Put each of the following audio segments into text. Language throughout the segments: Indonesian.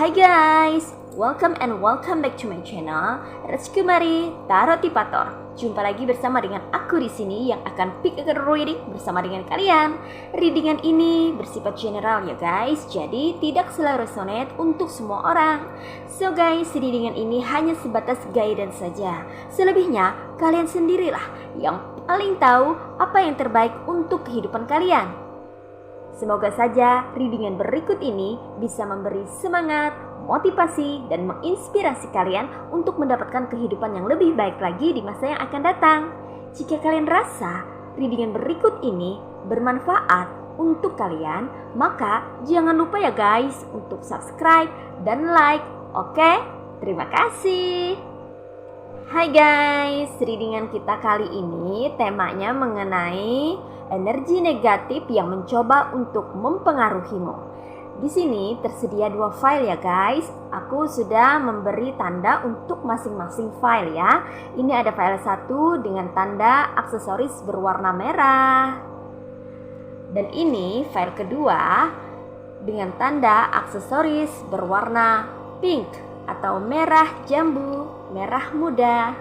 Hai guys, welcome back to my channel Retskumari Tarot Tipator. Jumpa lagi bersama dengan aku di sini yang akan pick a reading bersama dengan kalian. Readingan ini bersifat general ya guys, jadi tidak selalu resonate untuk semua orang. So guys, readingan ini hanya sebatas guidance saja. Selebihnya kalian sendirilah yang paling tahu apa yang terbaik untuk kehidupan kalian. Semoga saja readingan berikut ini bisa memberi semangat, motivasi, dan menginspirasi kalian untuk mendapatkan kehidupan yang lebih baik lagi di masa yang akan datang. Jika kalian rasa readingan berikut ini bermanfaat untuk kalian, maka jangan lupa ya guys untuk subscribe dan like. Oke? Terima kasih. Hai guys, readingan kita kali ini temanya mengenai energi negatif yang mencoba untuk mempengaruhimu. Di sini tersedia 2 file ya guys. Aku sudah memberi tanda untuk masing-masing file ya. Ini ada file 1 dengan tanda aksesoris berwarna merah. Dan ini file kedua dengan tanda aksesoris berwarna pink atau merah jambu, merah muda.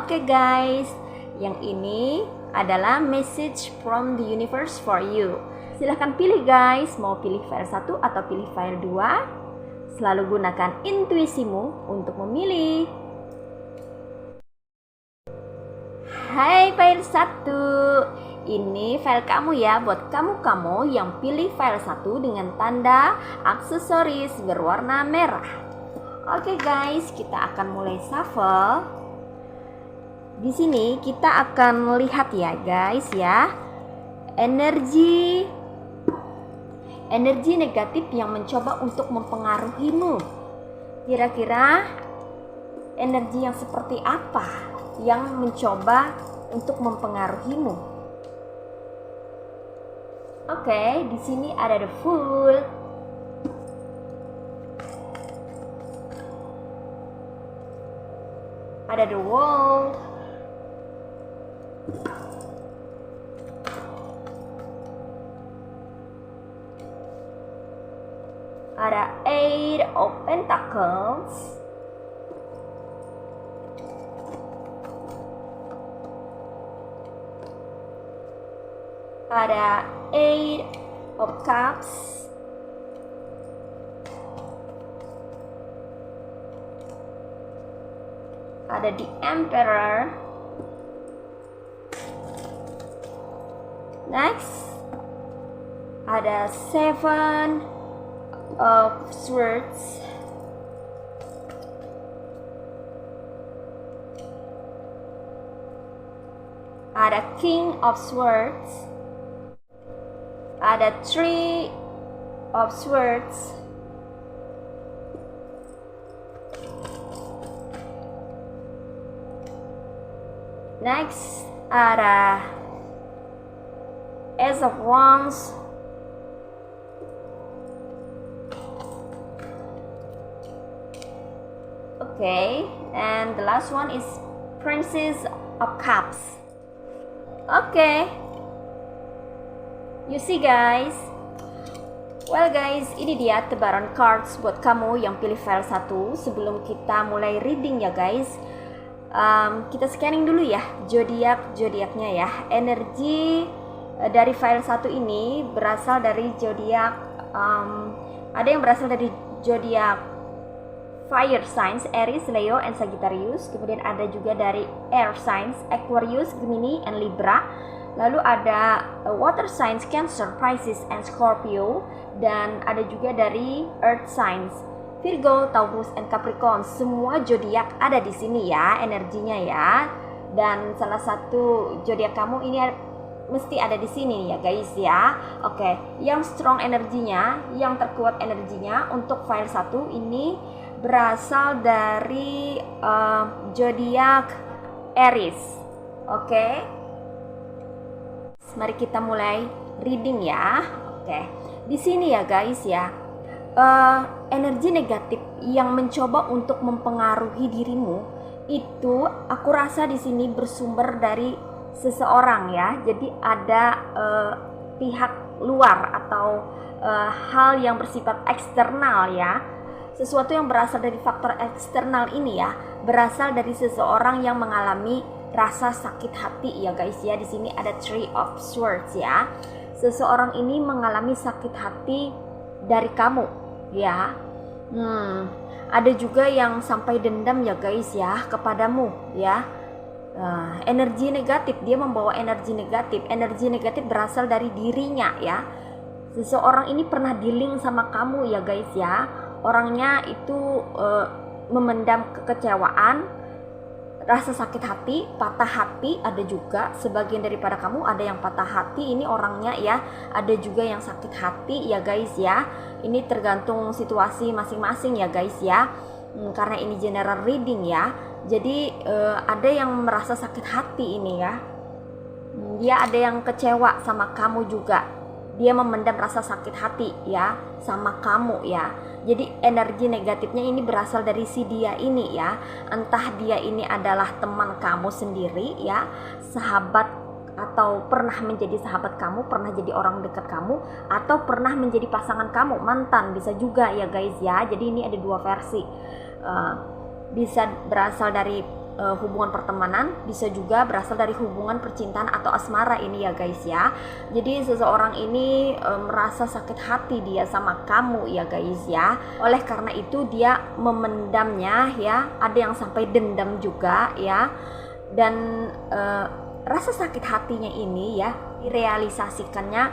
Oke guys, yang ini adalah message from the universe for you. Silahkan pilih guys, mau pilih file 1 atau pilih file 2. Selalu gunakan intuisimu untuk memilih. Hai file 1, ini file kamu ya, buat kamu yang pilih file 1 dengan tanda aksesoris berwarna merah. Oke guys, kita akan mulai shuffle. Di sini kita akan lihat ya guys ya, energi negatif yang mencoba untuk mempengaruhimu. Kira-kira energi yang seperti apa yang mencoba untuk mempengaruhimu? Oke, di sini ada the Fool, ada the World, ada 8 of Pentacles, ada 8 of Cups, ada the Emperor. Next, ada 7 of Swords, ada King of Swords, ada 3 of Swords, next ada Ace of Wands, okay, and the last one is Princess of Cups. Okay, you see guys. Well guys, ini dia tebaran cards buat kamu yang pilih file 1. Sebelum kita mulai reading ya guys, kita scanning dulu ya zodiaknya ya. Energi dari file 1 ini berasal dari zodiak, ada yang berasal dari zodiak fire signs Aries, Leo, and Sagittarius. Kemudian ada juga dari air signs Aquarius, Gemini, and Libra. Lalu ada water signs Cancer, Pisces, and Scorpio. Dan ada juga dari earth signs Virgo, Taurus, and Capricorn. Semua zodiak ada di sini ya, energinya ya. Dan salah satu zodiak kamu ini mesti ada di sini ya guys ya. Oke, yang strong energinya, yang terkuat energinya untuk file 1 ini berasal dari zodiak Aries. Oke. Mari kita mulai reading ya. Oke. Di sini ya guys ya. Energi negatif yang mencoba untuk mempengaruhi dirimu itu aku rasa di sini bersumber dari seseorang ya. Jadi ada pihak luar atau hal yang bersifat eksternal ya. Sesuatu yang berasal dari faktor eksternal ini ya, berasal dari seseorang yang mengalami rasa sakit hati ya guys ya. Di sini ada Three of Swords ya. Seseorang ini mengalami sakit hati dari kamu ya. Ada juga yang sampai dendam ya guys ya kepadamu ya. Energi negatif, dia membawa energi negatif. Energi negatif berasal dari dirinya ya. Seseorang ini pernah dealing sama kamu ya guys ya. Orangnya itu memendam kekecewaan, rasa sakit hati, patah hati. Ada juga sebagian daripada kamu ada yang patah hati, ini orangnya ya. Ada juga yang sakit hati ya guys ya. Ini tergantung situasi masing-masing ya guys ya. Karena ini general reading ya. Jadi ada yang merasa sakit hati ini ya. Dia ada yang kecewa sama kamu juga. Dia memendam rasa sakit hati ya sama kamu ya. Jadi energi negatifnya ini berasal dari si dia ini ya. Entah dia ini adalah teman kamu sendiri ya, sahabat, atau pernah menjadi sahabat kamu, pernah jadi orang dekat kamu, atau pernah menjadi pasangan kamu, mantan bisa juga ya guys ya. Jadi ini ada dua versi. Bisa berasal dari hubungan pertemanan, bisa juga berasal dari hubungan percintaan atau asmara ini ya guys ya. Jadi seseorang ini merasa sakit hati dia sama kamu ya guys ya. Oleh karena itu dia memendamnya ya. Ada yang sampai dendam juga ya. Dan rasa sakit hatinya ini ya direalisasikannya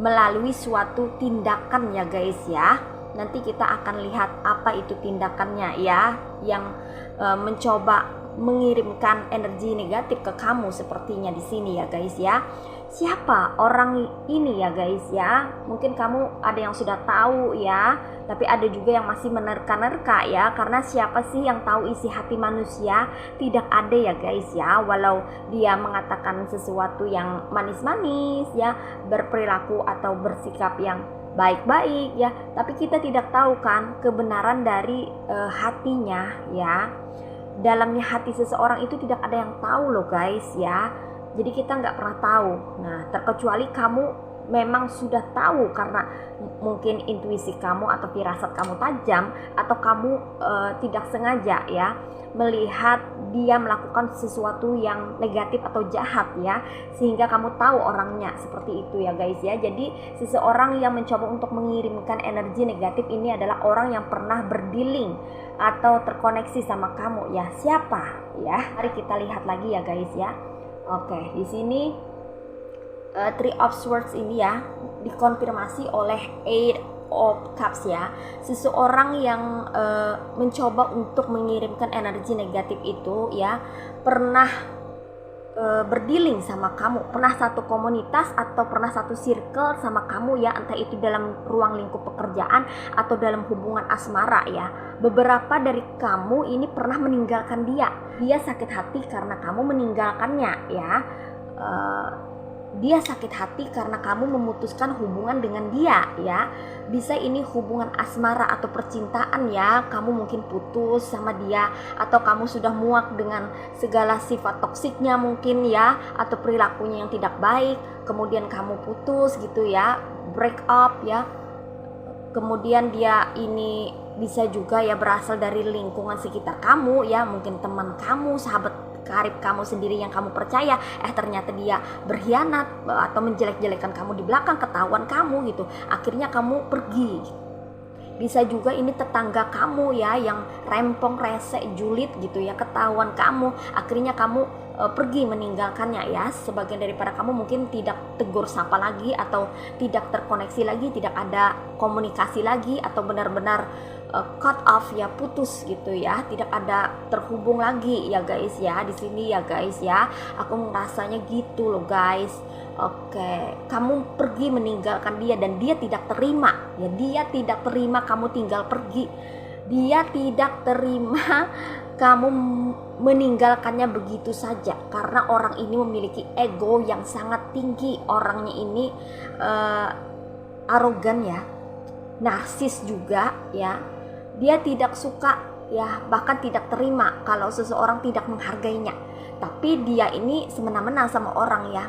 melalui suatu tindakan ya guys ya. Nanti kita akan lihat apa itu tindakannya ya, yang mencoba mengirimkan energi negatif ke kamu sepertinya di sini ya guys ya. Siapa orang ini ya guys ya? Mungkin kamu ada yang sudah tahu ya, tapi ada juga yang masih menerka-nerka ya. Karena siapa sih yang tahu isi hati manusia? Tidak ada ya guys ya. Walau dia mengatakan sesuatu yang manis-manis ya, berperilaku atau bersikap yang baik-baik ya, tapi kita tidak tahu kan kebenaran dari hatinya ya. Dalamnya hati seseorang itu tidak ada yang tahu loh guys ya. Jadi kita nggak pernah tahu. Nah, terkecuali kamu memang sudah tahu karena mungkin intuisi kamu atau firasat kamu tajam, atau kamu tidak sengaja ya melihat dia melakukan sesuatu yang negatif atau jahat ya, sehingga kamu tahu orangnya seperti itu ya guys ya. Jadi seseorang yang mencoba untuk mengirimkan energi negatif ini adalah orang yang pernah berdealing atau terkoneksi sama kamu ya. Siapa ya? Mari kita lihat lagi ya guys ya. Oke, di sini Three of Swords ini ya dikonfirmasi oleh Eight of Cups ya. Seseorang yang mencoba untuk mengirimkan energi negatif itu ya pernah berdealing sama kamu, pernah satu komunitas atau pernah satu circle sama kamu ya, entah itu dalam ruang lingkup pekerjaan atau dalam hubungan asmara ya. Beberapa dari kamu ini pernah meninggalkan dia. Dia sakit hati karena kamu meninggalkannya ya. Dia sakit hati karena kamu memutuskan hubungan dengan dia ya. Bisa ini hubungan asmara atau percintaan ya. Kamu mungkin putus sama dia, atau kamu sudah muak dengan segala sifat toksiknya mungkin ya, atau perilakunya yang tidak baik. Kemudian kamu putus gitu ya, break up ya. Kemudian dia ini bisa juga ya berasal dari lingkungan sekitar kamu ya. Mungkin teman kamu, sahabat karib kamu sendiri yang kamu percaya, ternyata dia berkhianat atau menjelek-jelekan kamu di belakang, ketahuan kamu gitu, akhirnya kamu pergi. Bisa juga ini tetangga kamu ya yang rempong, rese, julid gitu ya, ketahuan kamu, akhirnya kamu pergi meninggalkannya ya. Sebagian daripada kamu mungkin tidak tegur sapa lagi, atau tidak terkoneksi lagi, tidak ada komunikasi lagi, atau benar-benar cut off ya, putus gitu ya, tidak ada terhubung lagi ya guys ya di sini ya guys ya. Aku ngerasanya gitu loh guys. Oke, kamu pergi meninggalkan dia dan dia tidak terima ya, dia tidak terima kamu tinggal pergi, dia tidak terima kamu meninggalkannya begitu saja, karena orang ini memiliki ego yang sangat tinggi. Orangnya ini arogan ya, narsis juga ya. Dia tidak suka ya, bahkan tidak terima kalau seseorang tidak menghargainya. Tapi dia ini semena-mena sama orang ya.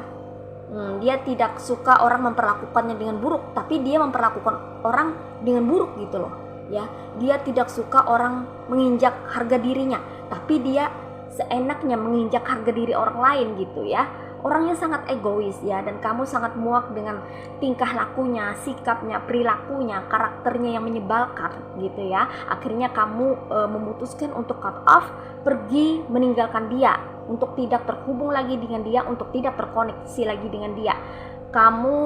Dia tidak suka orang memperlakukannya dengan buruk, tapi dia memperlakukan orang dengan buruk gitu loh ya. Dia tidak suka orang menginjak harga dirinya, tapi dia seenaknya menginjak harga diri orang lain gitu ya. Orangnya sangat egois ya, dan kamu sangat muak dengan tingkah lakunya, sikapnya, perilakunya, karakternya yang menyebalkan gitu ya. Akhirnya kamu memutuskan untuk cut off, pergi meninggalkan dia, untuk tidak terhubung lagi dengan dia, untuk tidak terkoneksi lagi dengan dia. Kamu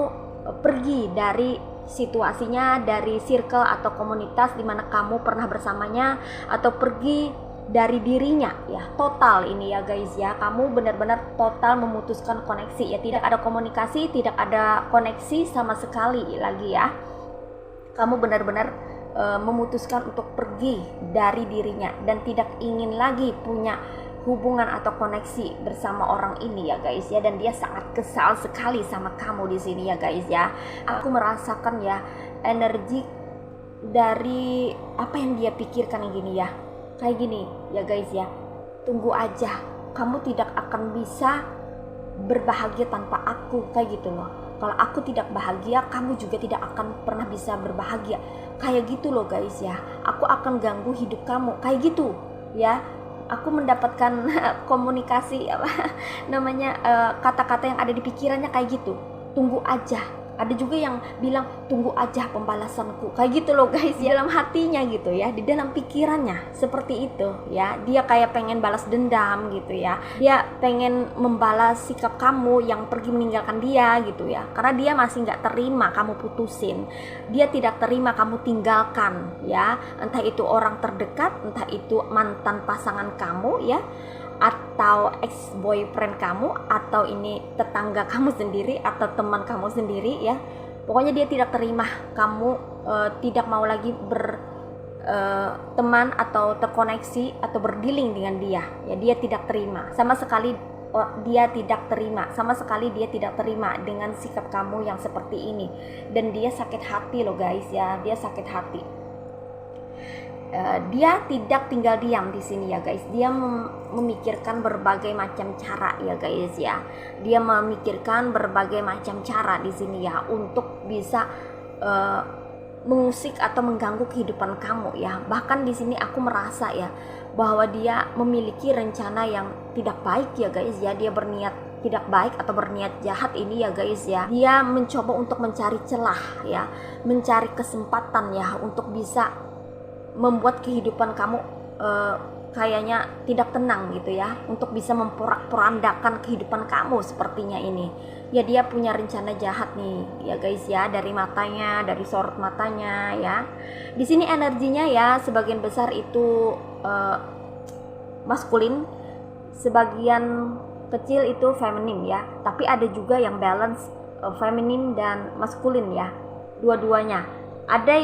pergi dari situasinya, dari circle atau komunitas di mana kamu pernah bersamanya, atau pergi dari dirinya ya, total ini ya guys ya. Kamu benar-benar total memutuskan koneksi ya, tidak ada komunikasi, tidak ada koneksi sama sekali lagi ya. Kamu benar-benar memutuskan untuk pergi dari dirinya dan tidak ingin lagi punya hubungan atau koneksi bersama orang ini ya guys ya. Dan dia sangat kesal sekali sama kamu di sini ya guys ya. Aku merasakan ya energi dari apa yang dia pikirkan yang gini ya, kayak gini ya guys ya. Tunggu aja, kamu tidak akan bisa berbahagia tanpa aku, kayak gitu loh. Kalau aku tidak bahagia, kamu juga tidak akan pernah bisa berbahagia, kayak gitu loh guys ya. Aku akan ganggu hidup kamu, kayak gitu ya. Aku mendapatkan komunikasi namanya kata-kata yang ada di pikirannya kayak gitu. Tunggu aja. Ada juga yang bilang tunggu aja pembalasanku, kayak gitu loh guys ya. Dalam hatinya gitu ya, di dalam pikirannya seperti itu ya. Dia kayak pengen balas dendam gitu ya. Dia pengen membalas sikap kamu yang pergi meninggalkan dia gitu ya, karena dia masih nggak terima kamu putusin. Dia tidak terima kamu tinggalkan ya, entah itu orang terdekat, entah itu mantan pasangan kamu ya, atau ex boyfriend kamu, atau ini tetangga kamu sendiri, atau teman kamu sendiri ya. Pokoknya dia tidak terima kamu tidak mau lagi berteman atau terkoneksi atau berdealing dengan dia ya. Dia tidak terima sama sekali, dia tidak terima sama sekali, dia tidak terima dengan sikap kamu yang seperti ini. Dan dia sakit hati loh guys ya, dia sakit hati. Dia tidak tinggal diam di sini ya guys. Dia memikirkan berbagai macam cara ya guys ya. Dia memikirkan berbagai macam cara di sini ya untuk bisa mengusik atau mengganggu kehidupan kamu ya. Bahkan di sini aku merasa ya bahwa dia memiliki rencana yang tidak baik ya guys ya. Dia berniat tidak baik atau berniat jahat ini ya guys ya. Dia mencoba untuk mencari celah ya, mencari kesempatan ya untuk bisa membuat kehidupan kamu kayaknya tidak tenang gitu ya, untuk bisa memporak-porandakan kehidupan kamu sepertinya ini ya. Dia punya rencana jahat nih ya guys ya, dari matanya, dari sorot matanya ya. Di sini energinya ya sebagian besar itu maskulin, sebagian kecil itu feminim ya, tapi ada juga yang balance feminim dan maskulin ya, dua-duanya. Ada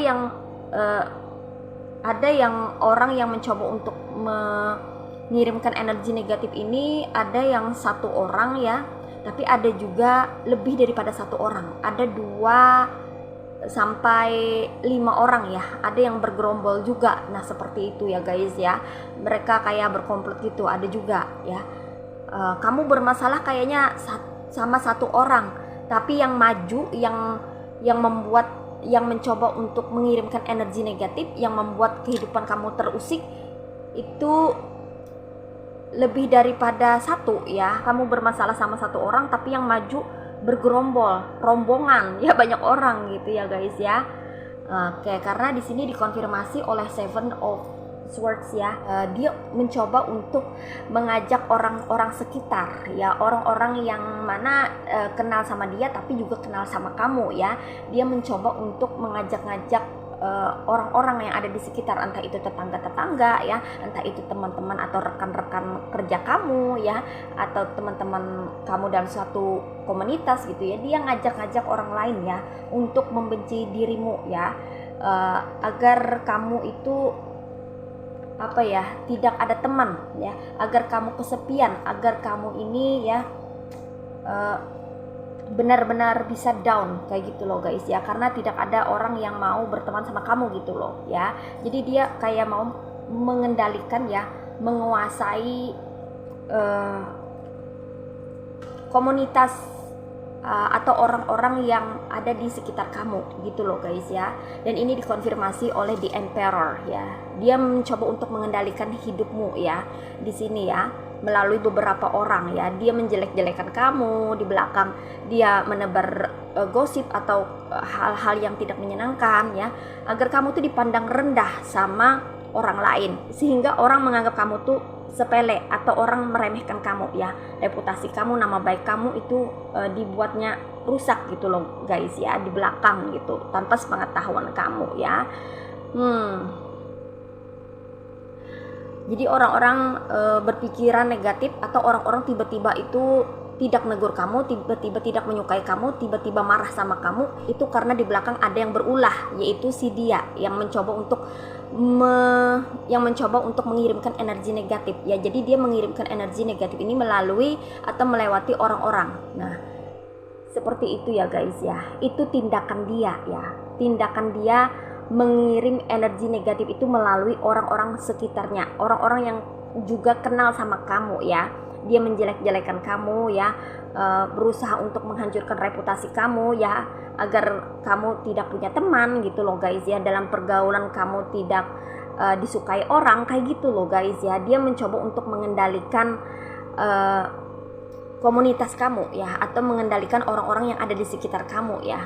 yang orang yang mencoba untuk mengirimkan energi negatif ini, ada yang satu orang ya, tapi ada juga lebih daripada satu orang. Ada 2 sampai 5 orang ya, ada yang bergerombol juga. Nah seperti itu ya guys ya, mereka kayak berkomplot gitu, ada juga ya. Kamu bermasalah kayaknya sama satu orang, tapi yang maju, yang mencoba untuk mengirimkan energi negatif, yang membuat kehidupan kamu terusik, itu lebih daripada satu ya. Kamu bermasalah sama satu orang, tapi yang maju bergerombol, rombongan ya, banyak orang gitu ya guys ya. Oke, karena di sini dikonfirmasi oleh Seven of Swords ya. Dia mencoba untuk mengajak orang-orang sekitar ya, orang-orang yang mana kenal sama dia tapi juga kenal sama kamu ya. Dia mencoba untuk mengajak-ngajak orang-orang yang ada di sekitar, entah itu tetangga-tetangga ya, entah itu teman-teman atau rekan-rekan kerja kamu ya, atau teman-teman kamu dalam suatu komunitas gitu ya, dia ngajak-ngajak orang lain ya untuk membenci dirimu ya, agar kamu itu tidak ada teman ya, agar kamu kesepian, agar kamu ini ya benar-benar bisa down kayak gitu loh guys ya, karena tidak ada orang yang mau berteman sama kamu gitu loh ya. Jadi dia kayak mau mengendalikan ya, menguasai komunitas atau orang-orang yang ada di sekitar kamu gitu loh guys ya. Dan ini dikonfirmasi oleh The Emperor ya, dia mencoba untuk mengendalikan hidupmu ya di sini ya, melalui beberapa orang ya. Dia menjelek-jelekan kamu di belakang, dia menebar gosip atau hal-hal yang tidak menyenangkan ya, agar kamu tuh dipandang rendah sama orang lain, sehingga orang menganggap kamu tuh sepele atau orang meremehkan kamu ya. Reputasi kamu, nama baik kamu itu dibuatnya rusak gitu loh guys ya, di belakang gitu, tanpa sepengetahuan kamu ya. Jadi orang-orang berpikiran negatif, atau orang-orang tiba-tiba itu tidak negur kamu, tiba-tiba tidak menyukai kamu, tiba-tiba marah sama kamu, itu karena di belakang ada yang berulah, yaitu si dia yang mencoba untuk mengirimkan energi negatif ya. Jadi dia mengirimkan energi negatif ini melalui atau melewati orang-orang. Nah, seperti itu ya guys ya. Itu tindakan dia ya. Tindakan dia mengirim energi negatif itu melalui orang-orang sekitarnya, orang-orang yang juga kenal sama kamu ya. Dia menjelek-jelekan kamu ya, berusaha untuk menghancurkan reputasi kamu ya, agar kamu tidak punya teman gitu loh guys ya. Dalam pergaulan kamu tidak disukai orang kayak gitu loh guys ya. Dia mencoba untuk mengendalikan komunitas kamu ya, atau mengendalikan orang-orang yang ada di sekitar kamu ya,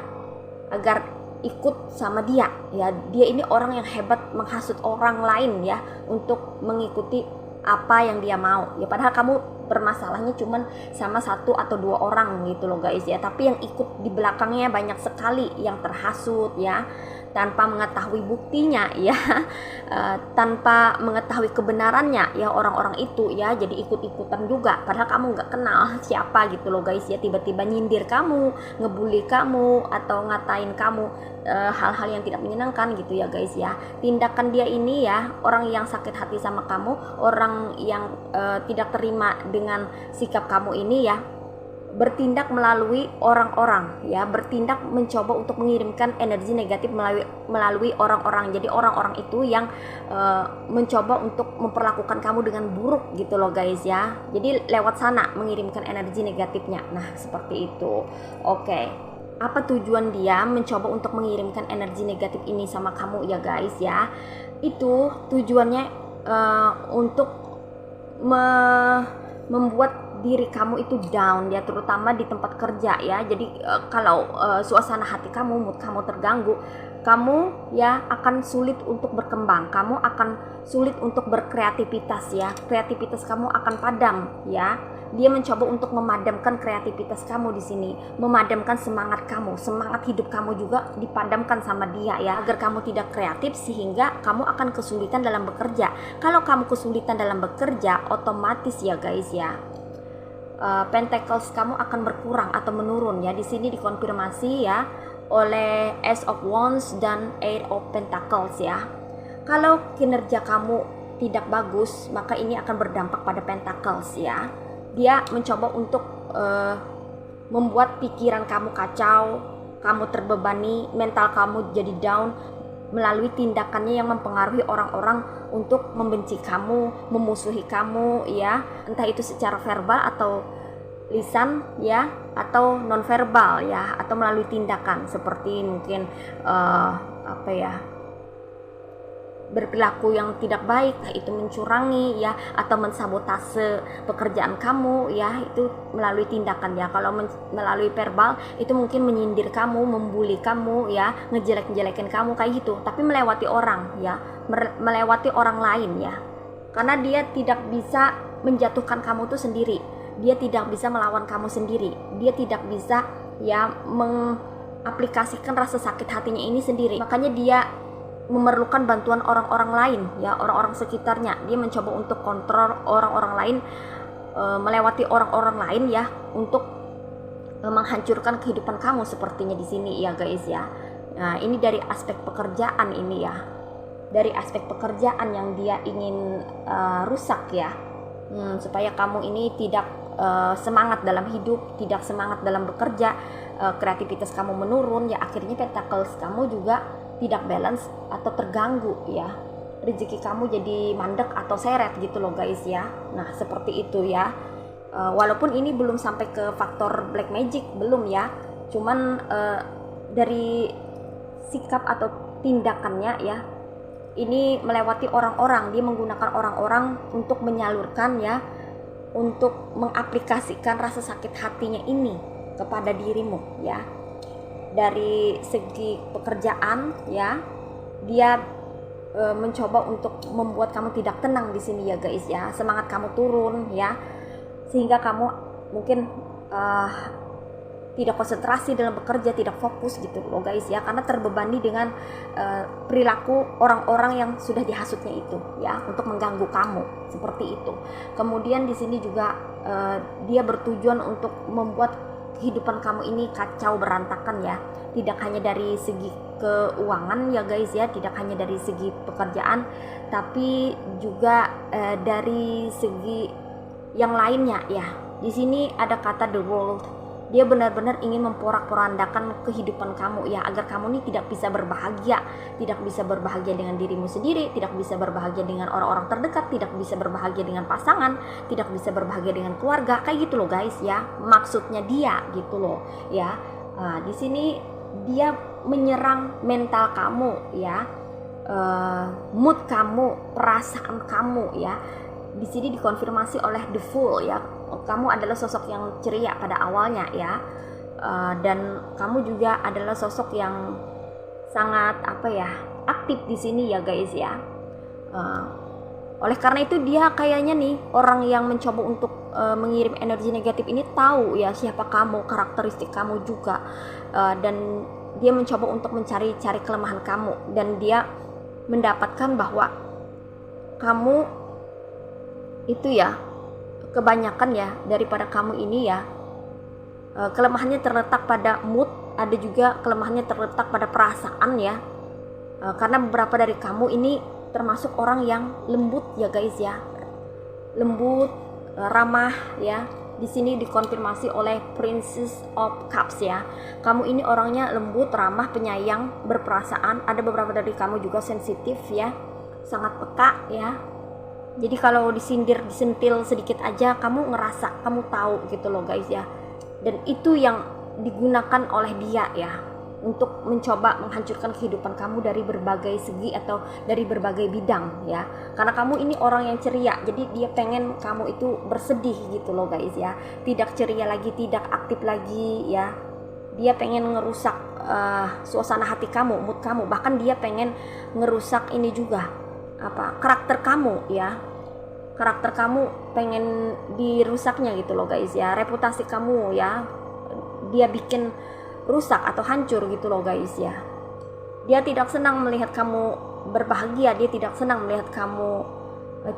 agar ikut sama dia ya. Dia ini orang yang hebat, menghasut orang lain ya untuk mengikuti apa yang dia mau ya, padahal kamu bermasalahnya cuman sama 1 atau 2 orang gitu loh guys ya, tapi yang ikut di belakangnya banyak sekali yang terhasut ya, tanpa mengetahui buktinya ya, tanpa mengetahui kebenarannya ya orang-orang itu ya. Jadi ikut-ikutan juga, padahal kamu nggak kenal siapa gitu loh guys ya. Tiba-tiba nyindir kamu, ngebully kamu, atau ngatain kamu hal-hal yang tidak menyenangkan gitu ya guys ya. Tindakan dia ini ya, orang yang sakit hati sama kamu, orang yang tidak terima dengan sikap kamu ini ya, bertindak melalui orang-orang ya, bertindak mencoba untuk mengirimkan energi negatif melalui orang-orang. Jadi orang-orang itu yang mencoba untuk memperlakukan kamu dengan buruk gitu loh guys ya. Jadi lewat sana mengirimkan energi negatifnya. Nah, seperti itu. Oke. Apa tujuan dia mencoba untuk mengirimkan energi negatif ini sama kamu ya guys ya? Itu tujuannya untuk membuat diri kamu itu down ya, terutama di tempat kerja ya. Jadi kalau suasana hati kamu, mood kamu terganggu, kamu ya akan sulit untuk berkembang, kamu akan sulit untuk berkreativitas ya. Kreativitas kamu akan padam ya. Dia mencoba untuk memadamkan kreativitas kamu di sini, memadamkan semangat kamu, semangat hidup kamu juga dipadamkan sama dia ya, agar kamu tidak kreatif, sehingga kamu akan kesulitan dalam bekerja. Kalau kamu kesulitan dalam bekerja, otomatis ya guys ya, pentacles kamu akan berkurang atau menurun ya. Di sini dikonfirmasi ya oleh Ace of Wands dan Eight of Pentacles ya. Kalau kinerja kamu tidak bagus, maka ini akan berdampak pada Pentacles ya. Dia mencoba untuk membuat pikiran kamu kacau, kamu terbebani, mental kamu jadi down melalui tindakannya yang mempengaruhi orang-orang untuk membenci kamu, memusuhi kamu ya, entah itu secara verbal atau lisan ya, atau nonverbal ya, atau melalui tindakan seperti mungkin berperilaku yang tidak baik, itu mencurangi ya, atau mensabotase pekerjaan kamu ya, itu melalui tindakan ya. Kalau melalui verbal itu mungkin menyindir kamu, membuli kamu ya, ngejelek-jelekin kamu kayak gitu, tapi melewati orang ya, melewati orang lain ya, karena dia tidak bisa menjatuhkan kamu tuh sendiri, dia tidak bisa melawan kamu sendiri, dia tidak bisa ya mengaplikasikan rasa sakit hatinya ini sendiri. Makanya dia memerlukan bantuan orang-orang lain ya, orang-orang sekitarnya. Dia mencoba untuk kontrol orang-orang lain, melewati orang-orang lain ya, untuk menghancurkan kehidupan kamu sepertinya di sini ya guys ya. Nah, ini dari aspek pekerjaan ini ya. Dari aspek pekerjaan yang dia ingin rusak ya. Supaya kamu ini tidak semangat dalam hidup, tidak semangat dalam bekerja, kreativitas kamu menurun ya, akhirnya pentacles kamu juga tidak balance atau terganggu ya, rezeki kamu jadi mandek atau seret gitu loh guys ya. Nah seperti itu ya, walaupun ini belum sampai ke faktor black magic, belum ya, cuman dari sikap atau tindakannya ya, ini melewati orang-orang, dia menggunakan orang-orang untuk menyalurkan ya, untuk mengaplikasikan rasa sakit hatinya ini kepada dirimu ya. Dari segi pekerjaan ya, dia mencoba untuk membuat kamu tidak tenang di sini ya guys ya, semangat kamu turun ya, sehingga kamu mungkin tidak konsentrasi dalam bekerja, tidak fokus gitu loh guys ya, karena terbebani dengan perilaku orang-orang yang sudah dihasutnya itu ya, untuk mengganggu kamu seperti itu. Kemudian di sini juga dia bertujuan untuk membuat kehidupan kamu ini kacau berantakan ya, tidak hanya dari segi keuangan ya guys ya, tidak hanya dari segi pekerjaan, tapi juga dari segi yang lainnya ya. Di sini ada kata the world, dia benar-benar ingin memporak-porandakan kehidupan kamu ya, agar kamu ini tidak bisa berbahagia, tidak bisa berbahagia dengan dirimu sendiri, tidak bisa berbahagia dengan orang-orang terdekat, tidak bisa berbahagia dengan pasangan, tidak bisa berbahagia dengan keluarga, kayak gitu loh guys ya, maksudnya dia gitu loh ya. Di sini dia menyerang mental kamu ya, mood kamu, perasaan kamu ya. Di sini dikonfirmasi oleh the Fool ya, kamu adalah sosok yang ceria pada awalnya ya, dan kamu juga adalah sosok yang sangat aktif di sini ya guys ya. Oleh karena itu dia kayaknya nih, orang yang mencoba untuk mengirim energi negatif ini tahu ya siapa kamu, karakteristik kamu juga, dan dia mencoba untuk mencari-cari kelemahan kamu, dan dia mendapatkan bahwa kamu itu ya, kebanyakan ya daripada kamu ini ya, kelemahannya terletak pada mood, ada juga kelemahannya terletak pada perasaan ya, karena beberapa dari kamu ini termasuk orang yang lembut ya guys ya, lembut, ramah ya. Di sini dikonfirmasi oleh Princess of Cups ya, kamu ini orangnya lembut, ramah, penyayang, berperasaan. Ada beberapa dari kamu juga sensitif ya, sangat peka ya. Jadi kalau disindir, disentil sedikit aja kamu ngerasa, kamu tahu gitu loh guys ya. Dan itu yang digunakan oleh dia ya, untuk mencoba menghancurkan kehidupan kamu dari berbagai segi atau dari berbagai bidang ya. Karena kamu ini orang yang ceria, jadi dia pengen kamu itu bersedih gitu loh guys ya. Tidak ceria lagi, tidak aktif lagi ya. Dia pengen ngerusak suasana hati kamu, mood kamu. Bahkan dia pengen ngerusak ini juga, karakter kamu ya, karakter kamu pengen dirusaknya gitu loh guys ya, reputasi kamu ya, dia bikin rusak atau hancur gitu loh guys ya. Dia tidak senang melihat kamu berbahagia, dia tidak senang melihat kamu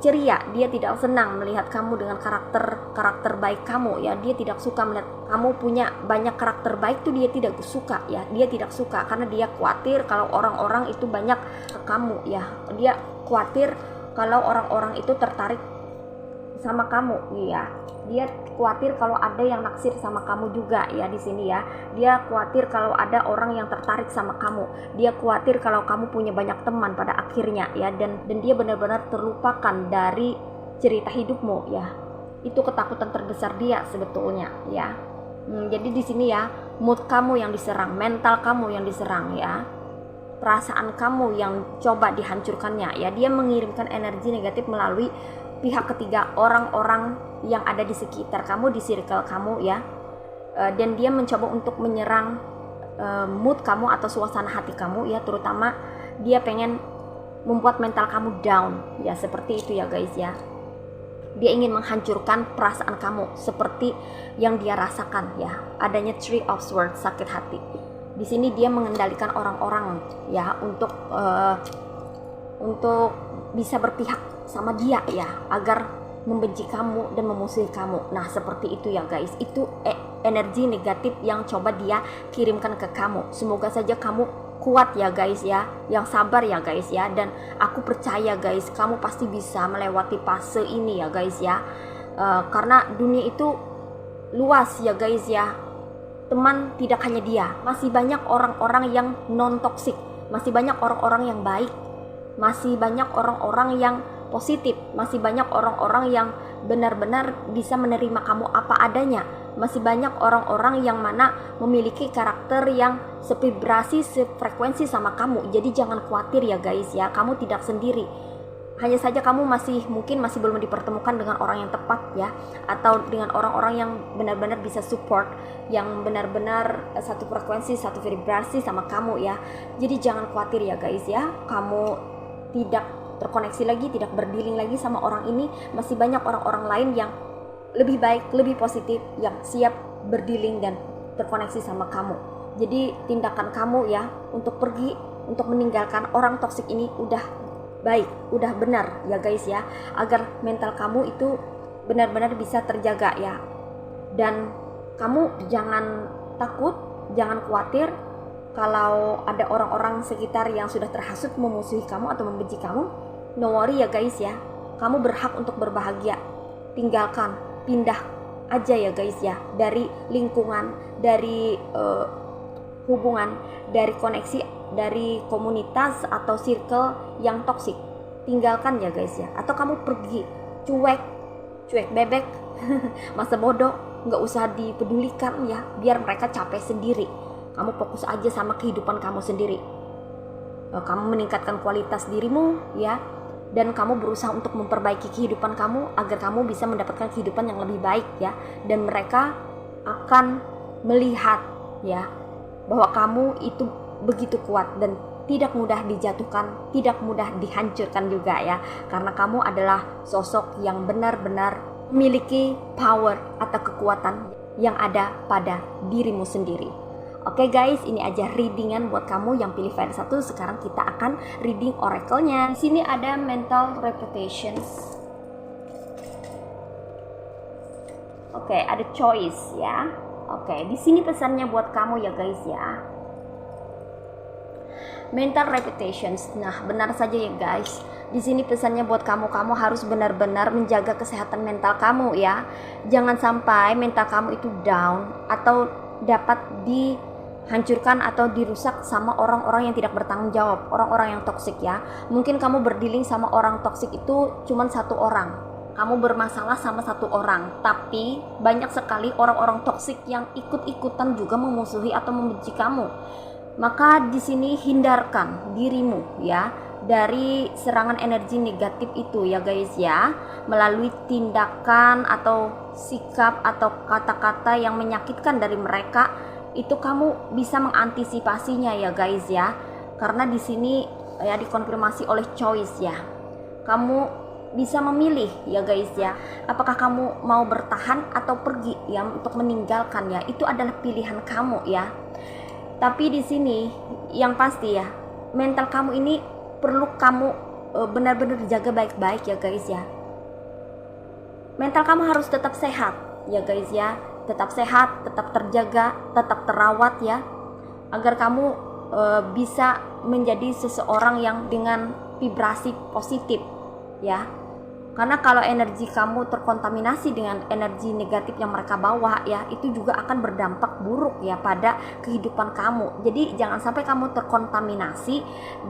ceria, dia tidak senang melihat kamu dengan karakter baik kamu ya. Dia tidak suka melihat kamu punya banyak karakter baik, tuh dia tidak suka ya, dia tidak suka karena dia khawatir kalau orang-orang itu banyak ke kamu ya. Dia khawatir kalau orang-orang itu tertarik sama kamu ya. Dia khawatir kalau ada yang naksir sama kamu juga ya di sini ya. Dia khawatir kalau ada orang yang tertarik sama kamu. Dia khawatir kalau kamu punya banyak teman pada akhirnya ya, dan dia benar-benar terlupakan dari cerita hidupmu ya. Itu ketakutan terbesar dia sebetulnya ya. Jadi di sini ya, mood kamu yang diserang, mental kamu yang diserang ya. Perasaan kamu yang coba dihancurkannya ya. Dia mengirimkan energi negatif melalui pihak ketiga, orang-orang yang ada di sekitar kamu, di circle kamu ya. Dan dia mencoba untuk menyerang mood kamu atau suasana hati kamu ya, terutama dia pengen membuat mental kamu down ya, seperti itu ya guys ya. Dia ingin menghancurkan perasaan kamu seperti yang dia rasakan ya, adanya Three of Swords, sakit hati. Di sini dia mengendalikan orang-orang ya untuk bisa berpihak sama dia ya, agar membenci kamu dan memusuhi kamu. Nah, seperti itu ya guys. Itu energi negatif yang coba dia kirimkan ke kamu. Semoga saja kamu kuat ya guys ya, yang sabar ya guys ya, dan aku percaya guys, kamu pasti bisa melewati fase ini ya guys ya. Karena dunia itu luas ya guys ya. Teman tidak hanya dia, masih banyak orang-orang yang non toksik, masih banyak orang-orang yang baik, masih banyak orang-orang yang positif, masih banyak orang-orang yang benar-benar bisa menerima kamu apa adanya, masih banyak orang-orang yang mana memiliki karakter yang sevibrasi, sefrekuensi sama kamu. Jadi jangan khawatir ya guys ya, kamu tidak sendiri. Hanya saja kamu mungkin masih belum dipertemukan dengan orang yang tepat ya, atau dengan orang-orang yang benar-benar bisa support, yang benar-benar satu frekuensi, satu vibrasi sama kamu ya. Jadi jangan khawatir ya guys ya, kamu tidak terkoneksi lagi, tidak berdealing lagi sama orang ini. Masih banyak orang-orang lain yang lebih baik, lebih positif, yang siap berdealing dan terkoneksi sama kamu. Jadi tindakan kamu ya untuk pergi, untuk meninggalkan orang toksik ini udah baik, udah benar ya guys ya, agar mental kamu itu benar-benar bisa terjaga ya. Dan kamu jangan takut, jangan khawatir kalau ada orang-orang sekitar yang sudah terhasut memusuhi kamu atau membenci kamu. No worry ya guys ya, kamu berhak untuk berbahagia. Tinggalkan, pindah aja ya guys ya, dari lingkungan, dari hubungan, dari koneksi, dari komunitas atau circle yang toksik. Tinggalkan ya guys ya, atau kamu pergi, cuek bebek masa bodoh, nggak usah dipedulikan ya, biar mereka capek sendiri. Kamu fokus aja sama kehidupan kamu sendiri. Kamu meningkatkan kualitas dirimu ya, dan kamu berusaha untuk memperbaiki kehidupan kamu agar kamu bisa mendapatkan kehidupan yang lebih baik ya. Dan mereka akan melihat ya bahwa kamu itu begitu kuat dan tidak mudah dijatuhkan, tidak mudah dihancurkan juga ya, karena kamu adalah sosok yang benar-benar memiliki power atau kekuatan yang ada pada dirimu sendiri. Oke guys, ini aja readingan buat kamu yang pilih file 1. Sekarang kita akan reading oracle-nya. Di sini ada mental reputations. Oke, ada choice ya. Oke, di sini pesannya buat kamu ya guys ya. Mental reputations. Nah, benar saja ya guys. Di sini pesannya buat kamu harus benar-benar menjaga kesehatan mental kamu ya. Jangan sampai mental kamu itu down atau dapat dihancurkan atau dirusak sama orang-orang yang tidak bertanggung jawab, orang-orang yang toksik ya. Mungkin kamu berdealing sama orang toksik itu cuma satu orang, kamu bermasalah sama satu orang, tapi banyak sekali orang-orang toksik yang ikut-ikutan juga memusuhi atau membenci kamu. Maka di sini hindarkan dirimu ya dari serangan energi negatif itu ya guys ya, melalui tindakan atau sikap atau kata-kata yang menyakitkan dari mereka. Itu kamu bisa mengantisipasinya ya guys ya, karena di sini ya dikonfirmasi oleh choice ya. Kamu bisa memilih ya guys ya, apakah kamu mau bertahan atau pergi ya, untuk meninggalkan ya, itu adalah pilihan kamu ya. Tapi di sini yang pasti ya, mental kamu ini perlu kamu benar-benar dijaga baik-baik ya guys ya. Mental kamu harus tetap sehat ya guys ya, tetap sehat, tetap terjaga, tetap terawat ya, agar kamu bisa menjadi seseorang yang dengan vibrasi positif ya. Karena kalau energi kamu terkontaminasi dengan energi negatif yang mereka bawa ya, itu juga akan berdampak buruk ya pada kehidupan kamu. Jadi jangan sampai kamu terkontaminasi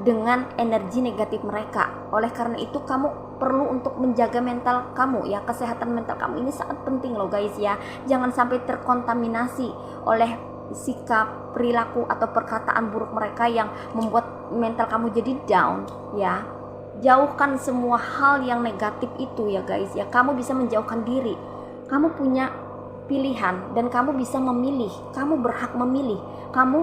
dengan energi negatif mereka. Oleh karena itu kamu perlu untuk menjaga mental kamu ya. Kesehatan mental kamu ini sangat penting loh guys ya. Jangan sampai terkontaminasi oleh sikap, perilaku atau perkataan buruk mereka yang membuat mental kamu jadi down ya. Jauhkan semua hal yang negatif itu ya guys ya. Kamu bisa menjauhkan diri. Kamu punya pilihan dan kamu bisa memilih. Kamu berhak memilih. Kamu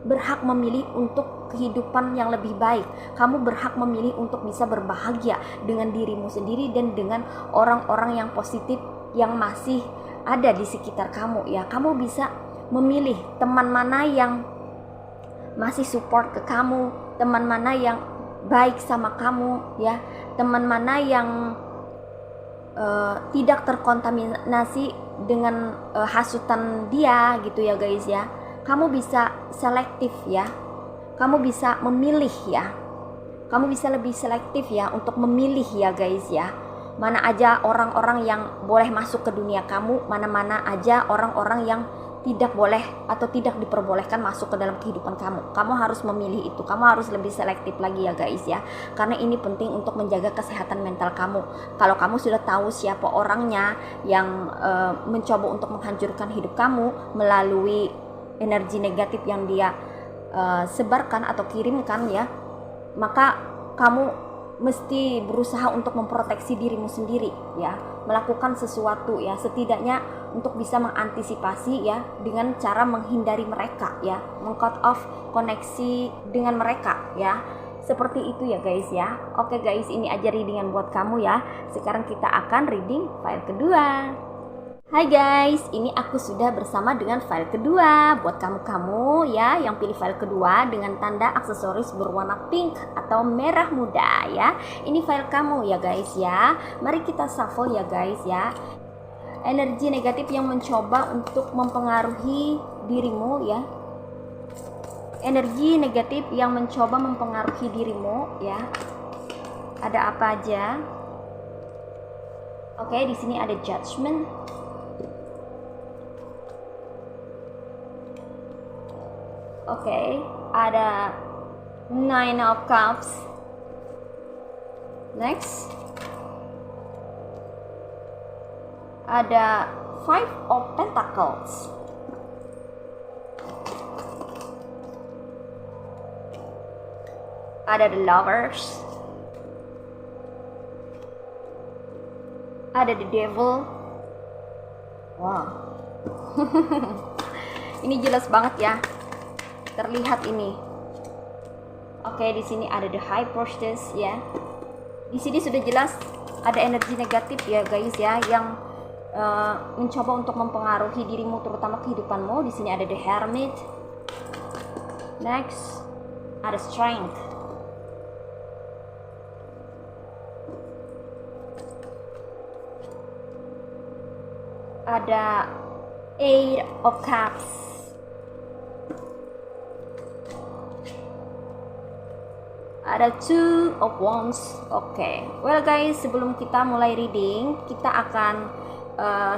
berhak memilih untuk kehidupan yang lebih baik. Kamu berhak memilih untuk bisa berbahagia dengan dirimu sendiri dan dengan orang-orang yang positif yang masih ada di sekitar kamu ya. Kamu bisa memilih teman mana yang masih support ke kamu, teman mana yang baik sama kamu ya, teman mana yang tidak terkontaminasi dengan hasutan dia gitu ya guys ya. Kamu bisa selektif ya, kamu bisa memilih ya, kamu bisa lebih selektif ya untuk memilih ya guys ya. Mana aja orang-orang yang boleh masuk ke dunia kamu, mana-mana aja orang-orang yang tidak boleh atau tidak diperbolehkan masuk ke dalam kehidupan kamu. Kamu harus memilih itu, kamu harus lebih selektif lagi ya guys ya, karena ini penting untuk menjaga kesehatan mental kamu. Kalau kamu sudah tahu siapa orangnya yang mencoba untuk menghancurkan hidup kamu melalui energi negatif yang dia sebarkan atau kirimkan ya, maka kamu mesti berusaha untuk memproteksi dirimu sendiri ya, melakukan sesuatu ya, setidaknya untuk bisa mengantisipasi ya, dengan cara menghindari mereka ya, meng-cut off koneksi dengan mereka ya, seperti itu ya guys ya. Oke guys, ini aja readingan buat kamu ya. Sekarang kita akan reading file kedua. Hai guys, ini aku sudah bersama dengan file kedua buat kamu-kamu ya yang pilih file kedua dengan tanda aksesoris berwarna pink atau merah muda ya. Ini file kamu ya guys ya. Mari kita shuffle ya guys ya. Energi negatif yang mencoba untuk mempengaruhi dirimu ya. Energi negatif yang mencoba mempengaruhi dirimu ya. Ada apa aja? Oke, di sini ada judgment. Oke, ada Nine of Cups. Next, ada Five of Pentacles. Ada The Lovers. Ada The Devil. Wow. Ini jelas banget ya. Terlihat ini. Oke, di sini ada The High Priestess ya. Di sini sudah jelas ada energi negatif ya guys ya, yang mencoba untuk mempengaruhi dirimu, terutama kehidupanmu. Di sini ada The Hermit. Next, ada Strength. Ada Eight of Cups. Ada Two of Wands. Oke. Well guys, sebelum kita mulai reading, kita akan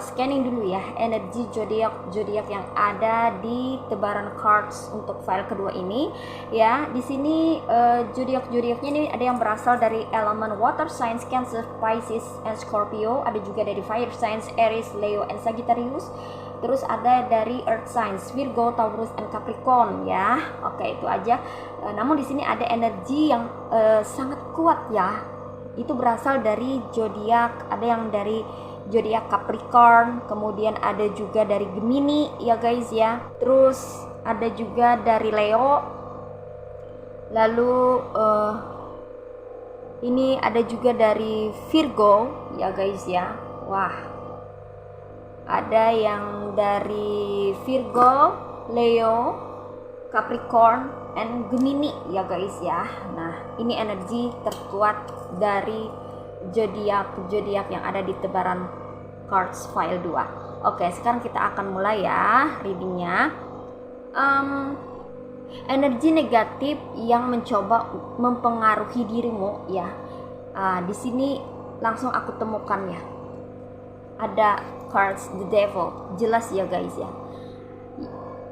scanning dulu ya energi zodiak yang ada di tebaran cards untuk file kedua ini ya. Di sini zodiaknya ini ada yang berasal dari elemen water signs Cancer, Pisces, and Scorpio. Ada juga dari fire signs Aries, Leo, and Sagittarius. Terus ada dari earth signs Virgo, Taurus, and Capricorn ya. Oke, itu aja. Namun di sini ada energi yang sangat kuat ya. Itu berasal dari zodiak, ada yang dari zodiak Capricorn, kemudian ada juga dari Gemini ya guys ya. Terus ada juga dari Leo. Lalu ini ada juga dari Virgo ya guys ya. Wah. Ada yang dari Virgo, Leo, Capricorn, and Gemini ya guys ya. Nah, ini energi terkuat dari zodiak yang ada di tebaran cards file 2. Oke, sekarang kita akan mulai ya readingnya. Energi negatif yang mencoba mempengaruhi dirimu ya. Di sini langsung aku temukan ya. Ada cards The Devil. Jelas ya guys ya.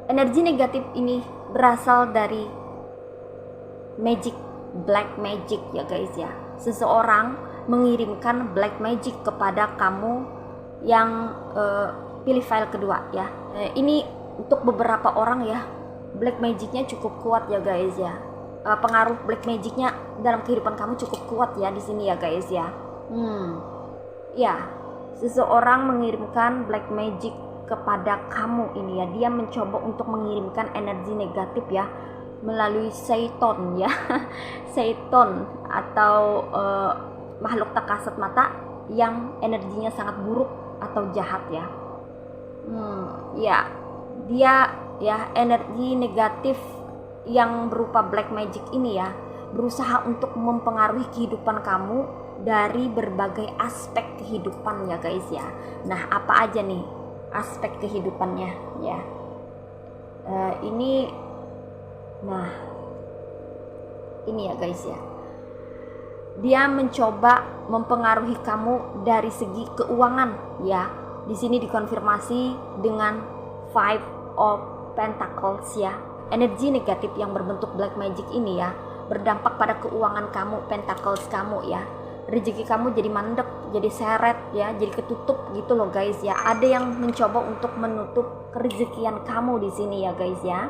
Energi negatif ini berasal dari magic, black magic ya guys ya. Seseorang mengirimkan black magic kepada kamu yang pilih file kedua ya. Ini untuk beberapa orang ya, black magicnya cukup kuat ya guys ya. Pengaruh black magicnya dalam kehidupan kamu cukup kuat ya di sini ya guys ya. Ya, seseorang mengirimkan black magic kepada kamu ini ya. Dia mencoba untuk mengirimkan energi negatif ya melalui Seiton ya. Seiton atau makhluk tak kasat mata yang energinya sangat buruk atau jahat ya. Ya, dia ya energi negatif yang berupa black magic ini ya berusaha untuk mempengaruhi kehidupan kamu dari berbagai aspek kehidupan ya guys ya. Nah, apa aja nih aspek kehidupannya ya? Ini ya guys ya. Dia mencoba mempengaruhi kamu dari segi keuangan ya. Di sini dikonfirmasi dengan Five of Pentacles ya. Energi negatif yang berbentuk black magic ini ya berdampak pada keuangan kamu, pentacles kamu ya. Rezeki kamu jadi mandek, jadi seret ya, jadi ketutup gitu loh guys ya. Ada yang mencoba untuk menutup kerezekian kamu di sini ya guys ya.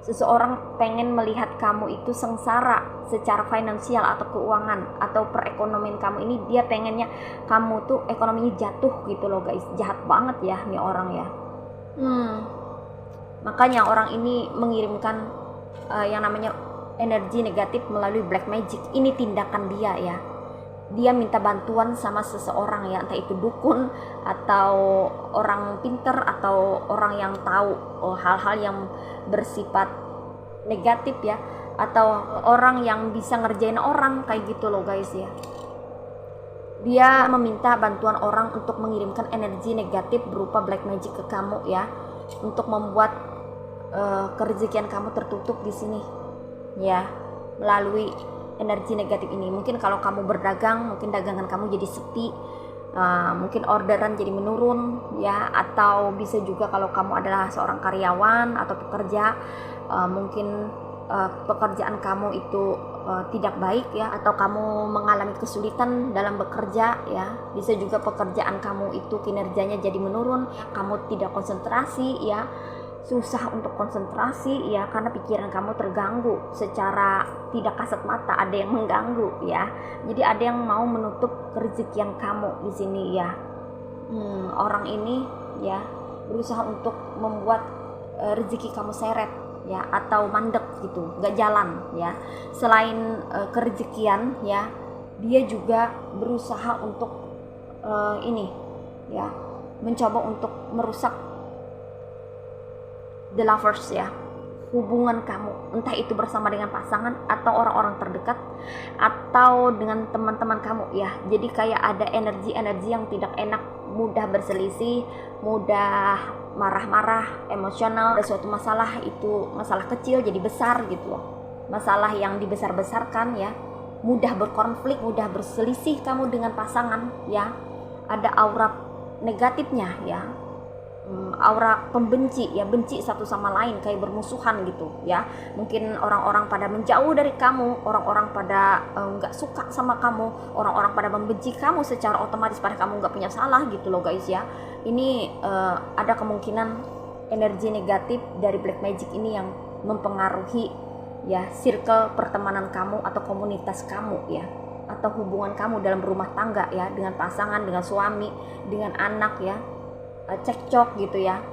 Seseorang pengen melihat kamu itu sengsara secara finansial atau keuangan atau perekonomian kamu ini, dia pengennya kamu tuh ekonominya jatuh gitu loh guys. Jahat banget ya nih orang ya. Makanya orang ini mengirimkan yang namanya energi negatif melalui black magic. Ini tindakan dia ya. Dia minta bantuan sama seseorang ya, entah itu dukun atau orang pinter atau orang yang tahu hal-hal yang bersifat negatif ya, atau orang yang bisa ngerjain orang kayak gitu loh guys ya. Dia meminta bantuan orang untuk mengirimkan energi negatif berupa black magic ke kamu ya, untuk membuat kerezekian kamu tertutup di sini ya, melalui energi negatif ini. Mungkin kalau kamu berdagang, mungkin dagangan kamu jadi sepi, mungkin orderan jadi menurun ya, atau bisa juga kalau kamu adalah seorang karyawan atau pekerja, mungkin pekerjaan kamu itu tidak baik ya, atau kamu mengalami kesulitan dalam bekerja ya. Bisa juga pekerjaan kamu itu kinerjanya jadi menurun, kamu tidak konsentrasi ya, susah untuk konsentrasi ya, karena pikiran kamu terganggu secara tidak kasat mata, ada yang mengganggu ya. Jadi ada yang mau menutup kerezekian kamu di sini ya. Orang ini ya berusaha untuk membuat rezeki kamu seret ya, atau mandek gitu, gak jalan ya. Selain kerezekian ya, dia juga berusaha untuk ini ya, mencoba untuk merusak the lovers ya, hubungan kamu, entah itu bersama dengan pasangan atau orang-orang terdekat atau dengan teman-teman kamu ya. Jadi kayak ada energi-energi yang tidak enak, mudah berselisih, mudah marah-marah, emosional. Ada suatu masalah, itu masalah kecil jadi besar gitu loh, masalah yang dibesar-besarkan ya, mudah berkonflik, mudah berselisih kamu dengan pasangan ya. Ada aura negatifnya ya, aura pembenci ya, benci satu sama lain, kayak bermusuhan gitu ya. Mungkin orang-orang pada menjauh dari kamu, orang-orang pada nggak suka sama kamu, orang-orang pada membenci kamu secara otomatis pada kamu nggak punya salah gitu loh guys ya. Ini ada kemungkinan energi negatif dari black magic ini yang mempengaruhi ya circle pertemanan kamu atau komunitas kamu ya, atau hubungan kamu dalam rumah tangga ya, dengan pasangan, dengan suami, dengan anak ya. Cekcok gitu ya,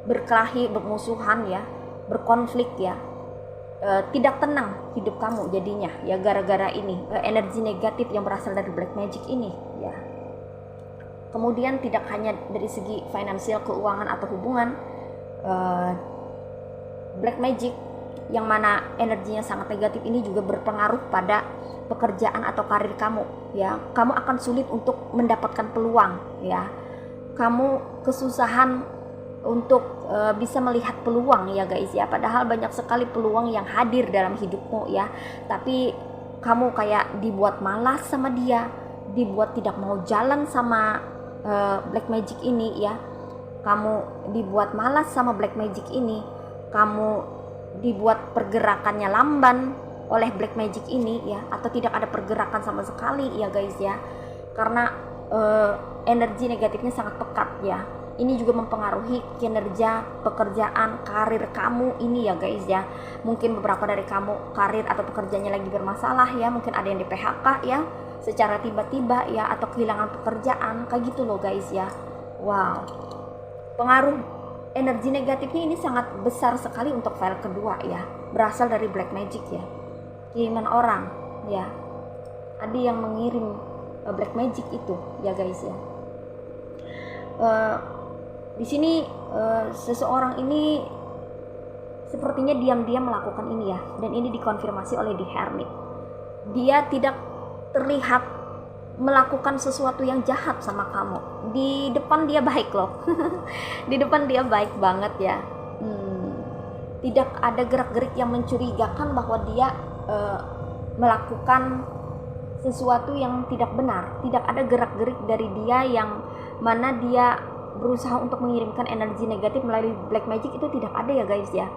berkelahi, bermusuhan ya, berkonflik ya, tidak tenang hidup kamu jadinya ya, gara-gara ini energi negatif yang berasal dari black magic ini ya. Kemudian tidak hanya dari segi finansial, keuangan atau hubungan, black magic yang mana energinya sangat negatif ini juga berpengaruh pada pekerjaan atau karir kamu ya. Kamu akan sulit untuk mendapatkan peluang ya, kamu kesusahan untuk bisa melihat peluang ya guys ya. Padahal banyak sekali peluang yang hadir dalam hidupmu ya, tapi kamu kayak dibuat malas sama dia, dibuat tidak mau jalan sama black magic ini ya. Kamu dibuat malas sama black magic ini, kamu dibuat pergerakannya lamban oleh black magic ini ya, atau tidak ada pergerakan sama sekali ya guys ya, karena energi negatifnya sangat pekat ya. Ini juga mempengaruhi kinerja pekerjaan, karir kamu ini ya guys ya. Mungkin beberapa dari kamu karir atau pekerjaannya lagi bermasalah ya, mungkin ada yang di PHK ya secara tiba-tiba ya, atau kehilangan pekerjaan kayak gitu loh guys ya. Wow, pengaruh energi negatifnya ini sangat besar sekali untuk file kedua ya, berasal dari black magic ya, kiriman orang ya. Ada yang mengirim black magic itu ya guys ya. Di sini seseorang ini sepertinya diam-diam melakukan ini ya, dan ini dikonfirmasi oleh The Hermit. Dia tidak terlihat melakukan sesuatu yang jahat sama kamu. Di depan dia baik loh. Di depan dia baik banget ya. Tidak ada gerak-gerik yang mencurigakan bahwa dia melakukan sesuatu yang tidak benar. Tidak ada gerak-gerik dari dia yang mana dia berusaha untuk mengirimkan energi negatif melalui black magic, itu tidak ada ya guys ya.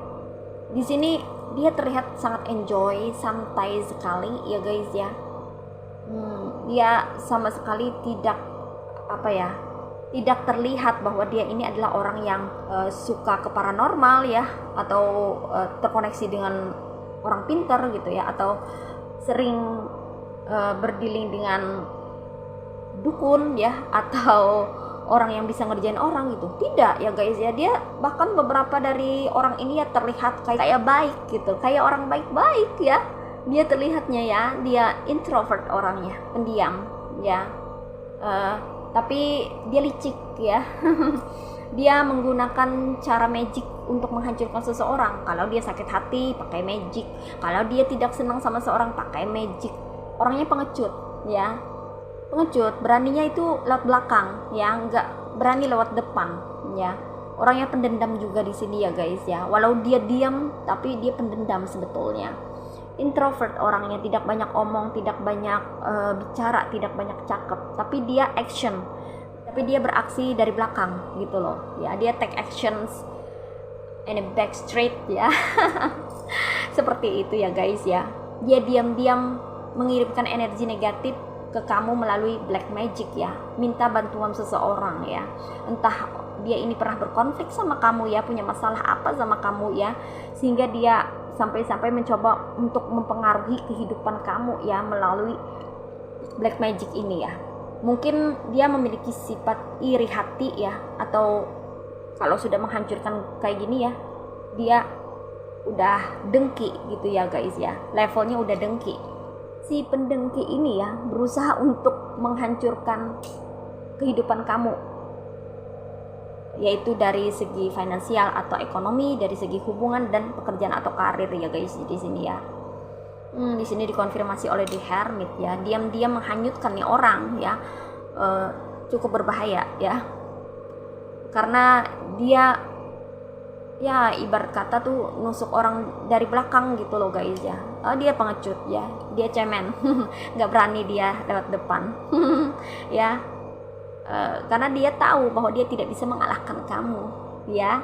Di sini dia terlihat sangat enjoy, santai sekali ya guys ya. Dia sama sekali tidak tidak terlihat bahwa dia ini adalah orang yang suka ke paranormal ya, atau terkoneksi dengan orang pintar gitu ya, atau sering berdealing dengan dukun ya, atau orang yang bisa ngerjain orang gitu. Tidak ya guys ya, dia bahkan beberapa dari orang ini ya terlihat kayak baik gitu, kayak orang baik-baik ya. Dia terlihatnya ya, dia introvert orangnya, pendiam ya, tapi dia licik ya. Dia menggunakan cara magic untuk menghancurkan seseorang. Kalau dia sakit hati pakai magic, kalau dia tidak senang sama seorang pakai magic. Orangnya pengecut ya, pengecut, beraninya itu lewat belakang ya, nggak berani lewat depan ya. Orangnya pendendam juga di sini ya guys ya, walau dia diam tapi dia pendendam sebetulnya. Introvert orangnya, tidak banyak omong, tidak banyak bicara, tidak banyak cakep, tapi dia action, tapi dia beraksi dari belakang gitu loh ya. Dia take actions and back straight ya. Seperti itu ya guys ya. Dia diam-diam mengirimkan energi negatif ke kamu melalui black magic ya, minta bantuan seseorang ya. Entah dia ini pernah berkonflik sama kamu ya, punya masalah apa sama kamu ya, sehingga dia sampai-sampai mencoba untuk mempengaruhi kehidupan kamu ya melalui black magic ini ya. Mungkin dia memiliki sifat iri hati ya, atau kalau sudah menghancurkan kayak gini ya, dia udah dengki gitu ya guys ya, levelnya udah dengki. Si pendengki ini ya berusaha untuk menghancurkan kehidupan kamu, yaitu dari segi finansial atau ekonomi, dari segi hubungan dan pekerjaan atau karir ya guys di sini ya. Di sini dikonfirmasi oleh The Hermit ya, diam-diam menghanyutkan nih orang ya. Cukup berbahaya ya, karena dia ya ibarat kata tuh nusuk orang dari belakang gitu loh guys ya. Dia pengecut ya, dia cemen. Nggak berani dia lewat depan. Ya, karena dia tahu bahwa dia tidak bisa mengalahkan kamu ya,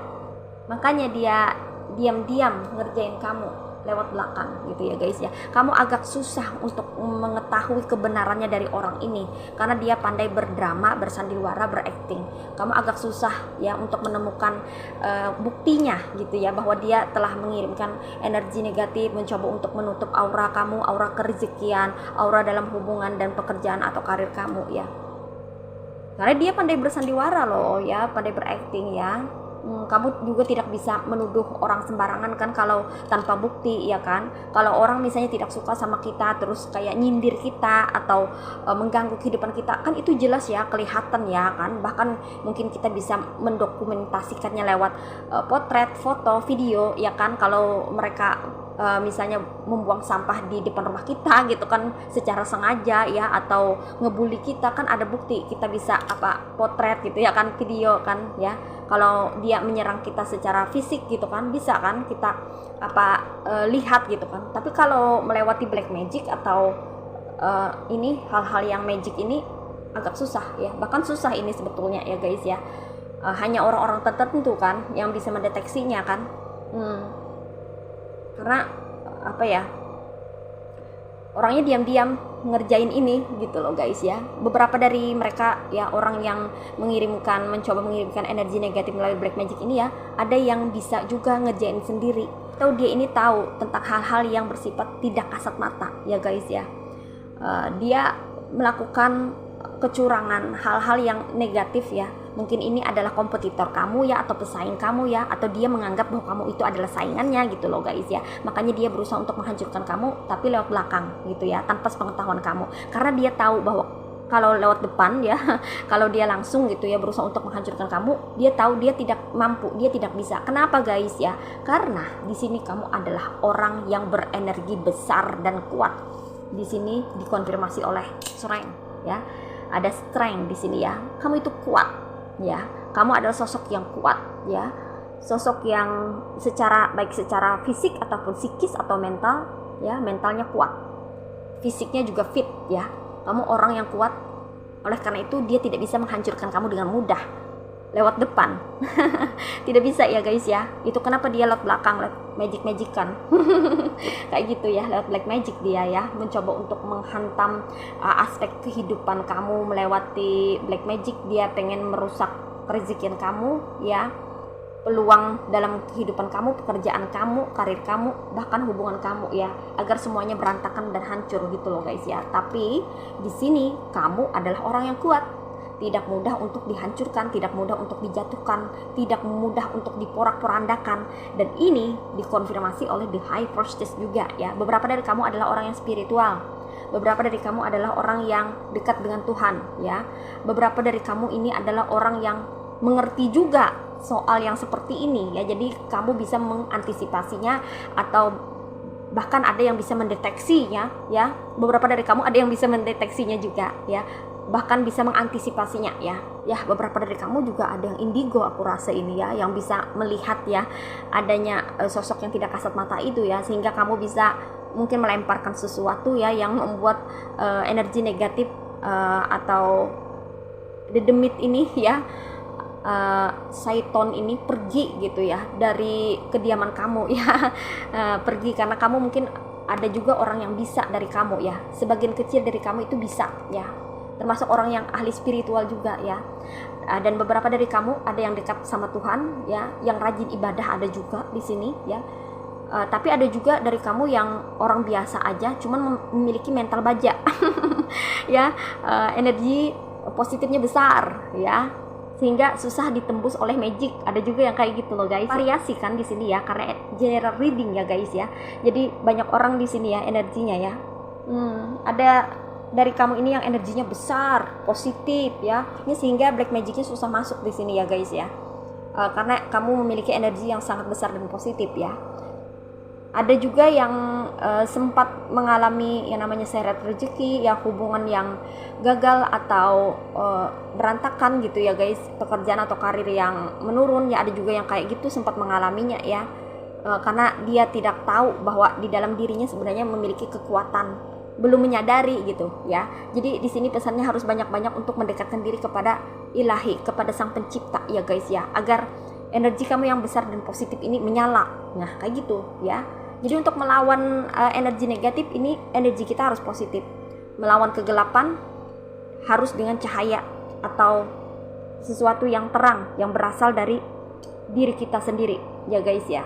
makanya dia diam-diam ngerjain kamu lewat belakang gitu ya guys ya. Kamu agak susah untuk mengetahui kebenarannya dari orang ini, karena dia pandai berdrama, bersandiwara, berakting. Kamu agak susah ya untuk menemukan buktinya gitu ya, bahwa dia telah mengirimkan energi negatif, mencoba untuk menutup aura kamu, aura kerezekian, aura dalam hubungan dan pekerjaan atau karir kamu ya. Karena dia pandai bersandiwara loh ya, pandai berakting ya. Kamu juga tidak bisa menuduh orang sembarangan kan kalau tanpa bukti ya kan. Kalau orang misalnya tidak suka sama kita terus kayak nyindir kita atau mengganggu kehidupan kita, kan itu jelas ya, kelihatan ya kan. Bahkan mungkin kita bisa mendokumentasikannya lewat potret, foto, video ya kan. Kalau mereka misalnya membuang sampah di depan rumah kita gitu kan secara sengaja ya, atau ngebully kita, kan ada bukti, kita bisa potret gitu ya kan, video kan ya. Kalau dia menyerang kita secara fisik gitu kan, bisa kan kita lihat gitu kan. Tapi kalau melewati black magic atau ini hal-hal yang magic ini agak susah ya, bahkan susah ini sebetulnya ya guys ya. Hanya orang-orang tertentu kan yang bisa mendeteksinya kan. Karena orangnya diam-diam ngerjain ini gitu loh guys ya. Beberapa dari mereka ya, orang yang mencoba mengirimkan energi negatif melalui black magic ini ya, ada yang bisa juga ngerjain sendiri, atau dia ini tahu tentang hal-hal yang bersifat tidak kasat mata ya guys ya. Dia melakukan kecurangan, hal-hal yang negatif ya. Mungkin ini adalah kompetitor kamu ya, atau pesaing kamu ya, atau dia menganggap bahwa kamu itu adalah saingannya gitu loh guys ya. Makanya dia berusaha untuk menghancurkan kamu tapi lewat belakang gitu ya, tanpa sepengetahuan kamu, karena dia tahu bahwa kalau lewat depan ya, kalau dia langsung gitu ya berusaha untuk menghancurkan kamu, dia tahu dia tidak mampu, dia tidak bisa. Kenapa guys ya? Karena di sini kamu adalah orang yang berenergi besar dan kuat. Di sini dikonfirmasi oleh strength ya. Ada strength di sini ya. Kamu itu kuat ya. Kamu adalah sosok yang kuat ya. Sosok yang baik secara fisik ataupun psikis atau mental ya, mentalnya kuat. Fisiknya juga fit ya. Kamu orang yang kuat, oleh karena itu dia tidak bisa menghancurkan kamu dengan mudah lewat depan. Tidak bisa ya guys ya. Itu kenapa dia lewat belakang, lewat magic-magican. Kayak gitu ya, lewat black magic dia ya, mencoba untuk menghantam aspek kehidupan kamu melewati black magic. Dia pengen merusak rezekian kamu ya, peluang dalam kehidupan kamu, pekerjaan kamu, karir kamu, bahkan hubungan kamu ya, agar semuanya berantakan dan hancur gitu loh guys ya. Tapi di sini kamu adalah orang yang kuat, tidak mudah untuk dihancurkan, tidak mudah untuk dijatuhkan, tidak mudah untuk diporak-porandakan. Dan ini dikonfirmasi oleh The High Priestess juga ya. Beberapa dari kamu adalah orang yang spiritual, beberapa dari kamu adalah orang yang dekat dengan Tuhan ya. Beberapa dari kamu ini adalah orang yang mengerti juga soal yang seperti ini ya, jadi kamu bisa mengantisipasinya atau bahkan ada yang bisa mendeteksinya ya. Beberapa dari kamu ada yang bisa mendeteksinya juga ya, bahkan bisa mengantisipasinya ya. Beberapa dari kamu juga ada yang indigo, aku rasa ini ya, yang bisa melihat ya adanya sosok yang tidak kasat mata itu ya, sehingga kamu bisa mungkin melemparkan sesuatu ya yang membuat energi negatif atau dedemit ini ya, Saiton ini pergi gitu ya dari kediaman kamu ya. Pergi karena kamu mungkin ada juga orang yang bisa dari kamu ya, sebagian kecil dari kamu itu bisa ya, termasuk orang yang ahli spiritual juga ya. Dan beberapa dari kamu ada yang dekat sama Tuhan ya, yang rajin ibadah ada juga di sini ya. Tapi ada juga dari kamu yang orang biasa aja, cuman memiliki mental baja ya, energi positifnya besar ya, sehingga susah ditembus oleh magic. Ada juga yang kayak gitu loh guys. Variasi kan di sini ya, karena general reading ya guys ya. Jadi banyak orang di sini ya energinya ya. Ada dari kamu ini yang energinya besar, positif ya. Ini sehingga black magicnya susah masuk di sini ya guys ya. Karena kamu memiliki energi yang sangat besar dan positif ya. Ada juga yang sempat mengalami yang namanya seret rezeki ya, hubungan yang gagal atau berantakan gitu ya guys, pekerjaan atau karir yang menurun ya. Ada juga yang kayak gitu sempat mengalaminya ya, karena dia tidak tahu bahwa di dalam dirinya sebenarnya memiliki kekuatan, belum menyadari gitu ya. Jadi di sini pesannya harus banyak-banyak untuk mendekatkan diri kepada ilahi, kepada sang pencipta ya guys ya, agar energi kamu yang besar dan positif ini menyala. Nah kayak gitu ya. Jadi untuk melawan energi negatif ini, energi kita harus positif. Melawan kegelapan harus dengan cahaya atau sesuatu yang terang yang berasal dari diri kita sendiri ya guys ya.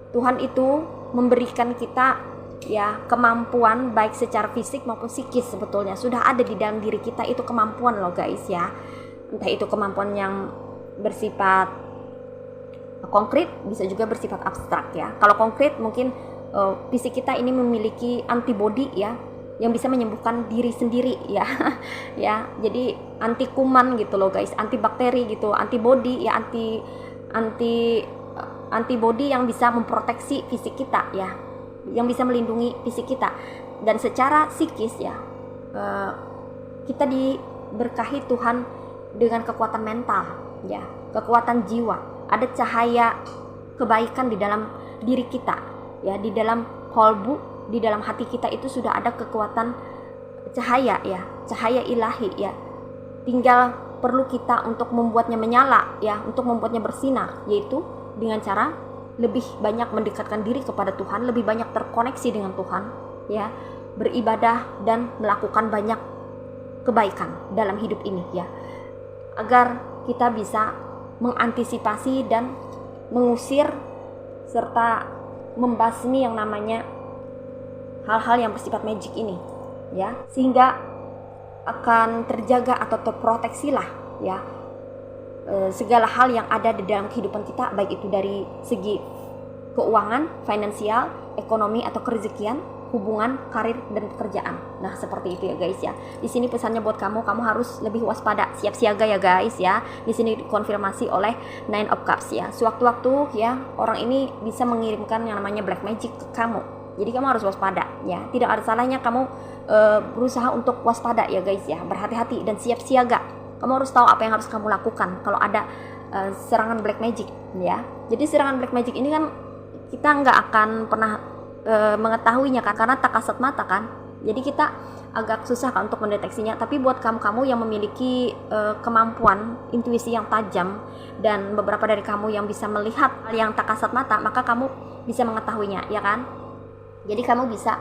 Tuhan itu memberikan kita ya kemampuan baik secara fisik maupun psikis, sebetulnya sudah ada di dalam diri kita itu kemampuan loh guys ya. Entah itu kemampuan yang bersifat konkret, bisa juga bersifat abstrak ya. Kalau konkret mungkin fisik kita ini memiliki antibodi ya, yang bisa menyembuhkan diri sendiri ya. Ya, jadi anti kuman gitu loh guys, anti bakteri gitu, antibodi ya, antibodi yang bisa memproteksi fisik kita ya, yang bisa melindungi fisik kita. Dan secara psikis ya, kita diberkahi Tuhan dengan kekuatan mental ya, kekuatan jiwa. Ada cahaya kebaikan di dalam diri kita ya, di dalam kolbu, di dalam hati kita itu sudah ada kekuatan cahaya ya, cahaya ilahi ya. Tinggal perlu kita untuk membuatnya menyala ya, untuk membuatnya bersinar, yaitu dengan cara lebih banyak mendekatkan diri kepada Tuhan, lebih banyak terkoneksi dengan Tuhan ya, beribadah dan melakukan banyak kebaikan dalam hidup ini ya, agar kita bisa mengantisipasi dan mengusir serta membasmi yang namanya hal-hal yang bersifat magic ini ya, sehingga akan terjaga atau terproteksi lah ya segala hal yang ada di dalam kehidupan kita, baik itu dari segi keuangan, finansial, ekonomi atau kerezekian hubungan, karir, dan pekerjaan. Nah, seperti itu ya guys ya. Di sini pesannya buat kamu harus lebih waspada, siap siaga ya guys ya. Di sini dikonfirmasi oleh Nine of Cups ya. Sewaktu-waktu ya, orang ini bisa mengirimkan yang namanya black magic ke kamu. Jadi kamu harus waspada ya. Tidak ada salahnya kamu berusaha untuk waspada ya guys ya. Berhati-hati dan siap siaga. Kamu harus tahu apa yang harus kamu lakukan kalau ada serangan black magic ya. Jadi serangan black magic ini kan kita nggak akan pernah mengetahuinya kan, karena tak kasat mata kan. Jadi kita agak susah kan untuk mendeteksinya. Tapi buat kamu yang memiliki kemampuan intuisi yang tajam dan beberapa dari kamu yang bisa melihat hal yang tak kasat mata, maka kamu bisa mengetahuinya ya kan. Jadi kamu bisa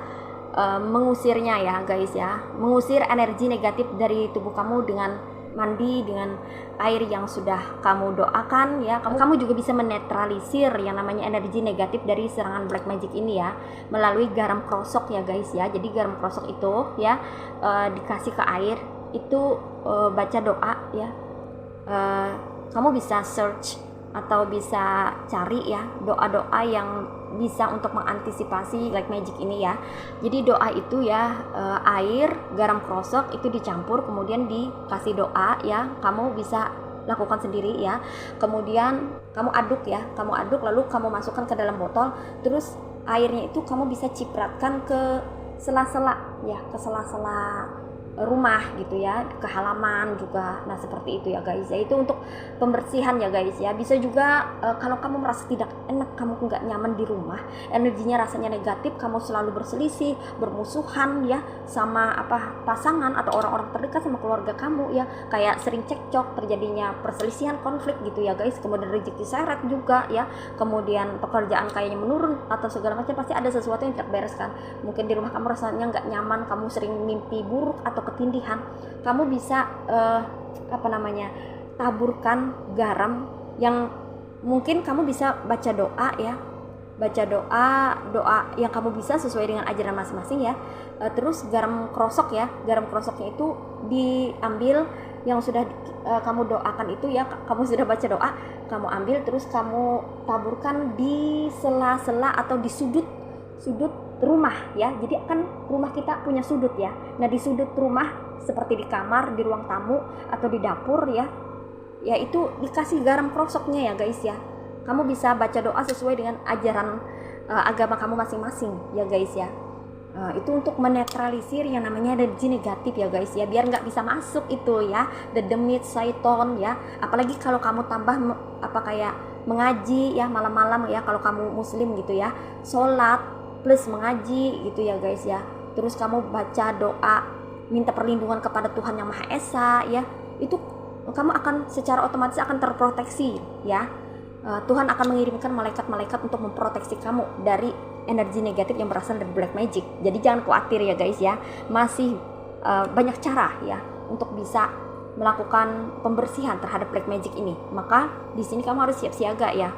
mengusirnya ya guys ya, mengusir energi negatif dari tubuh kamu dengan mandi dengan air yang sudah kamu doakan ya. Kamu juga bisa menetralisir yang namanya energi negatif dari serangan black magic ini ya, melalui garam krosok ya guys ya. Jadi garam krosok itu ya dikasih ke air itu, baca doa ya. Kamu bisa search atau bisa cari ya doa-doa yang bisa untuk mengantisipasi black magic ini ya. Jadi doa itu ya air, garam krosok itu dicampur kemudian dikasih doa ya. Kamu bisa lakukan sendiri ya. Kemudian kamu aduk ya, kamu aduk lalu kamu masukkan ke dalam botol. Terus airnya itu kamu bisa cipratkan ke sela-sela ya, ke sela-sela rumah gitu ya, ke halaman juga. Nah seperti itu ya guys ya, itu untuk pembersihan ya guys ya. Bisa juga kalau kamu merasa tidak enak, kamu nggak nyaman di rumah, energinya rasanya negatif, kamu selalu berselisih, bermusuhan ya sama pasangan atau orang-orang terdekat sama keluarga kamu ya, kayak sering cekcok, terjadinya perselisihan, konflik gitu ya guys. Kemudian rezeki seret juga ya, kemudian pekerjaan kayaknya menurun atau segala macam, pasti ada sesuatu yang tidak beres kan. Mungkin di rumah kamu rasanya nggak nyaman, kamu sering mimpi buruk atau ketindihan. Kamu bisa taburkan garam yang mungkin kamu bisa baca doa ya, baca doa yang kamu bisa sesuai dengan ajaran masing-masing ya. Terus garam krosok ya, garam krosoknya itu diambil yang sudah kamu doakan itu ya, kamu sudah baca doa, kamu ambil terus kamu taburkan di sela-sela atau di sudut rumah ya. Jadi kan rumah kita punya sudut ya. Nah di sudut rumah seperti di kamar, di ruang tamu atau di dapur ya, ya itu dikasih garam krosoknya ya guys ya. Kamu bisa baca doa sesuai dengan ajaran agama kamu masing-masing ya guys ya. Itu untuk menetralisir yang namanya energi negatif ya guys ya, biar nggak bisa masuk itu ya, the demit, syaiton ya. Apalagi kalau kamu tambah kayak mengaji ya malam-malam ya, kalau kamu muslim gitu ya, sholat plus mengaji gitu ya guys ya. Terus kamu baca doa minta perlindungan kepada Tuhan Yang Maha Esa ya, itu kamu akan secara otomatis akan terproteksi ya. Tuhan akan mengirimkan malaikat-malaikat untuk memproteksi kamu dari energi negatif yang berasal dari black magic. Jadi jangan khawatir ya guys ya, masih banyak cara ya untuk bisa melakukan pembersihan terhadap black magic ini. Maka di sini kamu harus siap siaga ya.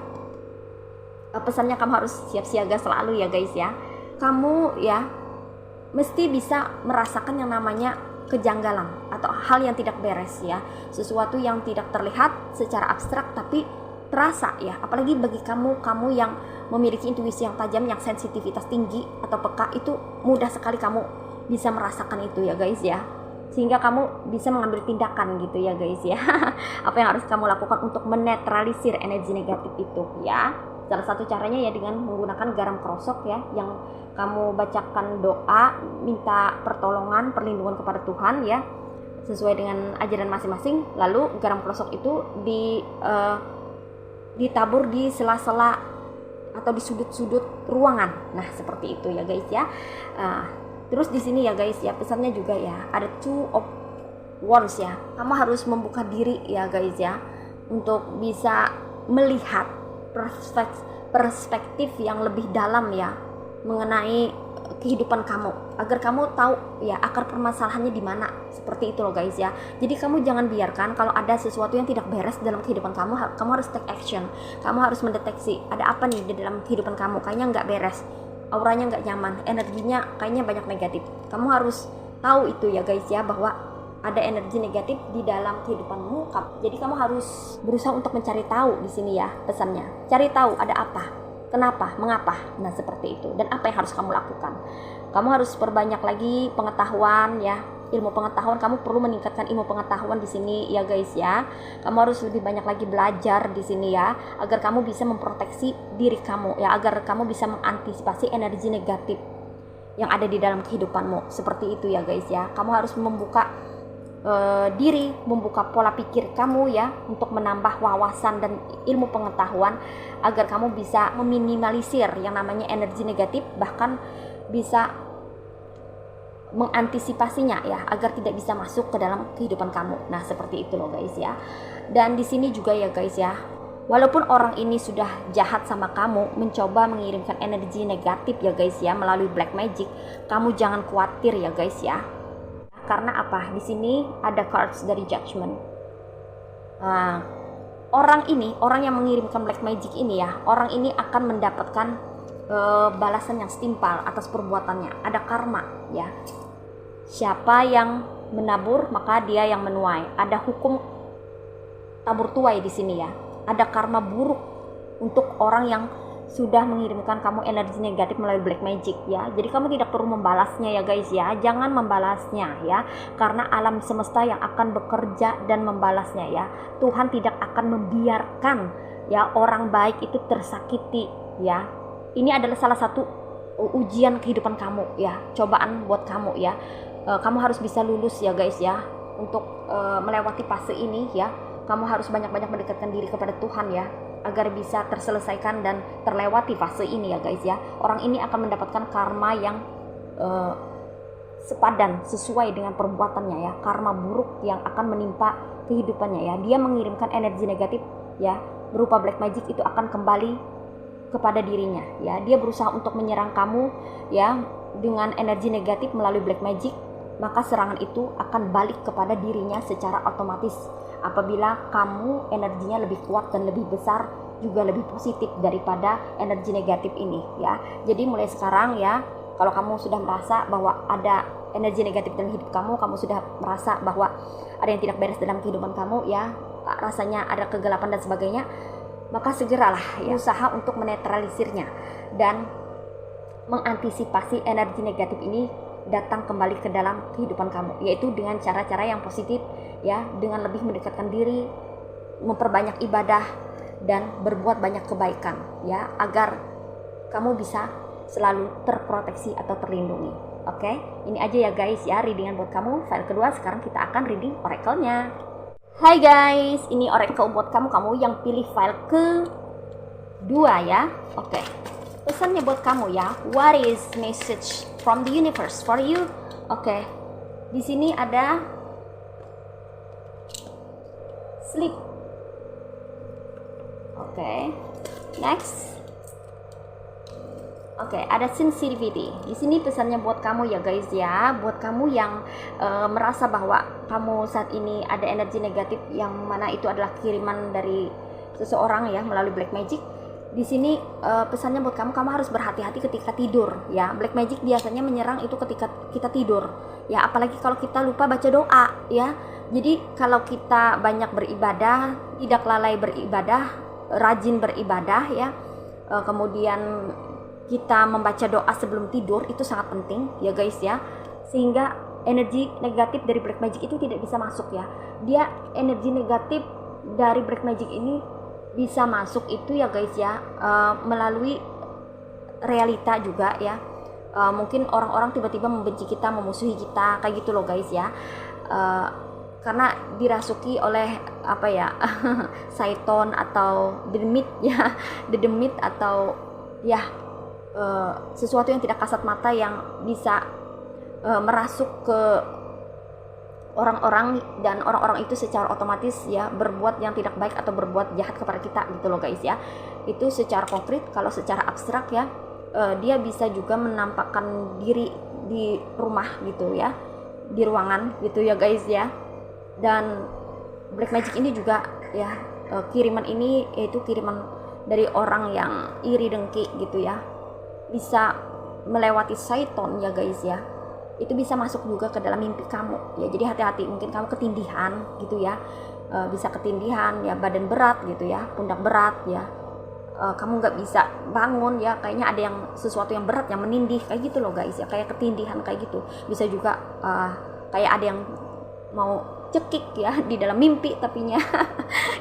Pesannya kamu harus siap siaga selalu ya guys ya. Kamu ya mesti bisa merasakan yang namanya kejanggalan atau hal yang tidak beres ya, sesuatu yang tidak terlihat secara abstrak tapi terasa ya. Apalagi bagi kamu yang memiliki intuisi yang tajam, yang sensitivitas tinggi atau peka, itu mudah sekali kamu bisa merasakan itu ya guys ya, sehingga kamu bisa mengambil tindakan gitu ya guys ya. Apa yang harus kamu lakukan untuk menetralisir energi negatif itu ya. Salah satu caranya ya dengan menggunakan garam krosok ya, yang kamu bacakan doa minta pertolongan, perlindungan kepada Tuhan ya, sesuai dengan ajaran masing-masing. Lalu garam krosok itu ditabur di sela-sela atau di sudut-sudut ruangan. Nah seperti itu ya guys ya. Terus di sini ya guys ya, pesannya juga ya ada two of wands ya. Kamu harus membuka diri ya guys ya, untuk bisa melihat perspektif yang lebih dalam ya mengenai kehidupan kamu, agar kamu tahu ya akar permasalahannya di mana. Seperti itu loh guys ya. Jadi kamu jangan biarkan kalau ada sesuatu yang tidak beres dalam kehidupan kamu, kamu harus take action. Kamu harus mendeteksi ada apa nih di dalam kehidupan kamu, kayaknya nggak beres, auranya nggak nyaman, energinya kayaknya banyak negatif. Kamu harus tahu itu ya guys ya, bahwa ada energi negatif di dalam kehidupanmu. Jadi kamu harus berusaha untuk mencari tahu di sini ya pesannya. Cari tahu ada apa, kenapa, mengapa. Nah seperti itu. Dan apa yang harus kamu lakukan. Kamu harus perbanyak lagi pengetahuan ya, ilmu pengetahuan. Kamu perlu meningkatkan ilmu pengetahuan di sini ya guys ya. Kamu harus lebih banyak lagi belajar di sini ya, agar kamu bisa memproteksi diri kamu ya, agar kamu bisa mengantisipasi energi negatif yang ada di dalam kehidupanmu. Seperti itu ya guys ya. Kamu harus membuka diri, membuka pola pikir kamu ya, untuk menambah wawasan dan ilmu pengetahuan agar kamu bisa meminimalisir yang namanya energi negatif, bahkan bisa mengantisipasinya ya, agar tidak bisa masuk ke dalam kehidupan kamu. Nah, seperti itu loh guys ya. Dan di sini juga ya guys ya, walaupun orang ini sudah jahat sama kamu, mencoba mengirimkan energi negatif ya guys ya melalui black magic, kamu jangan khawatir ya guys ya. Karena apa? Di sini ada cards dari judgment. Nah, orang yang mengirimkan black magic ini ya, orang ini akan mendapatkan balasan yang setimpal atas perbuatannya. Ada karma ya. Siapa yang menabur maka dia yang menuai. Ada hukum tabur tuai di sini ya. Ada karma buruk untuk orang yang sudah mengirimkan kamu energi negatif melalui black magic ya. Jadi kamu tidak perlu membalasnya ya guys ya. Jangan membalasnya ya, karena alam semesta yang akan bekerja dan membalasnya ya. Tuhan tidak akan membiarkan ya orang baik itu tersakiti ya. Ini adalah salah satu ujian kehidupan kamu ya, cobaan buat kamu ya. Kamu harus bisa lulus ya guys ya. Untuk melewati fase ini ya, kamu harus banyak-banyak mendekatkan diri kepada Tuhan ya, agar bisa terselesaikan dan terlewati fase ini ya guys ya. Orang ini akan mendapatkan karma yang sepadan sesuai dengan perbuatannya ya. Karma buruk yang akan menimpa kehidupannya ya. Dia mengirimkan energi negatif ya berupa black magic, itu akan kembali kepada dirinya ya. Dia berusaha untuk menyerang kamu ya dengan energi negatif melalui black magic, maka serangan itu akan balik kepada dirinya secara otomatis. Apabila kamu energinya lebih kuat dan lebih besar, juga lebih positif daripada energi negatif ini ya. Jadi mulai sekarang ya, kalau kamu sudah merasa bahwa ada energi negatif dalam hidup kamu, kamu sudah merasa bahwa ada yang tidak beres dalam kehidupan kamu ya, rasanya ada kegelapan dan sebagainya, maka segeralah ya usaha untuk menetralisirnya dan mengantisipasi energi negatif ini datang kembali ke dalam kehidupan kamu, yaitu dengan cara-cara yang positif ya, dengan lebih mendekatkan diri, memperbanyak ibadah dan berbuat banyak kebaikan ya, agar kamu bisa selalu terproteksi atau terlindungi. Oke, ini aja ya guys ya readingan buat kamu. File kedua, sekarang kita akan reading oracle-nya. Hai guys, ini oracle buat kamu yang pilih file kedua ya. Oke, pesannya buat kamu ya. What is message from the universe for you? Oke, di sini ada sleep. Oke, next. Oke, ada sensitivity. Di sini pesannya buat kamu ya guys ya, buat kamu yang merasa bahwa kamu saat ini ada energi negatif yang mana itu adalah kiriman dari seseorang ya melalui black magic. Di sini pesannya buat kamu harus berhati-hati ketika tidur ya. Black magic biasanya menyerang itu ketika kita tidur ya, apalagi kalau kita lupa baca doa ya. Jadi kalau kita banyak beribadah, tidak lalai beribadah, rajin beribadah ya, kemudian kita membaca doa sebelum tidur, itu sangat penting ya guys ya, sehingga energi negatif dari black magic itu tidak bisa masuk ya. Dia energi negatif dari black magic ini bisa masuk itu ya guys ya melalui realita juga ya. Mungkin orang-orang tiba-tiba membenci kita, memusuhi kita, kayak gitu loh guys ya, karena dirasuki oleh apa ya Saiton atau demit ya, demit atau ya sesuatu yang tidak kasat mata yang bisa merasuk ke orang-orang, dan orang-orang itu secara otomatis ya berbuat yang tidak baik atau berbuat jahat kepada kita gitu loh guys ya. Itu secara konkret. Kalau secara abstrak ya, dia bisa juga menampakkan diri di rumah gitu ya, di ruangan gitu ya guys ya. Dan black magic ini juga ya, kiriman ini yaitu kiriman dari orang yang iri dengki gitu ya, bisa melewati Saiton ya guys ya. Itu bisa masuk juga ke dalam mimpi kamu ya. Jadi hati-hati, mungkin kamu ketindihan gitu ya, bisa ketindihan ya, badan berat gitu ya, pundak berat ya, kamu nggak bisa bangun ya, kayaknya ada yang sesuatu yang berat yang menindih kayak gitu loh guys ya, kayak ketindihan kayak gitu. Bisa juga kayak ada yang mau cekik ya di dalam mimpi tapinya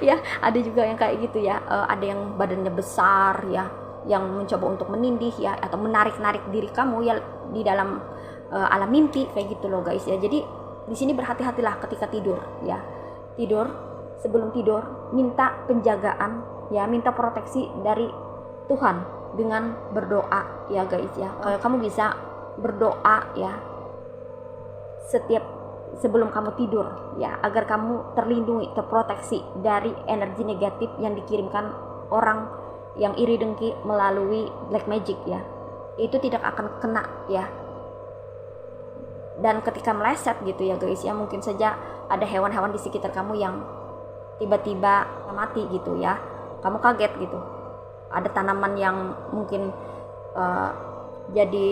ya, ada juga yang kayak gitu ya. Ada yang badannya besar ya, yang mencoba untuk menindih ya, atau menarik-narik diri kamu ya di dalam alam mimpi kayak gitu loh guys ya. Jadi di sini berhati-hatilah ketika tidur ya. Tidur, sebelum tidur minta penjagaan ya, minta proteksi dari Tuhan dengan berdoa ya guys ya. Kamu bisa berdoa ya setiap sebelum kamu tidur ya, agar kamu terlindungi, terproteksi dari energi negatif yang dikirimkan orang yang iri dengki melalui black magic ya. Itu tidak akan kena ya. Dan ketika meleset gitu ya guys ya, mungkin saja ada hewan-hewan di sekitar kamu yang tiba-tiba mati gitu ya, kamu kaget gitu. Ada tanaman yang mungkin jadi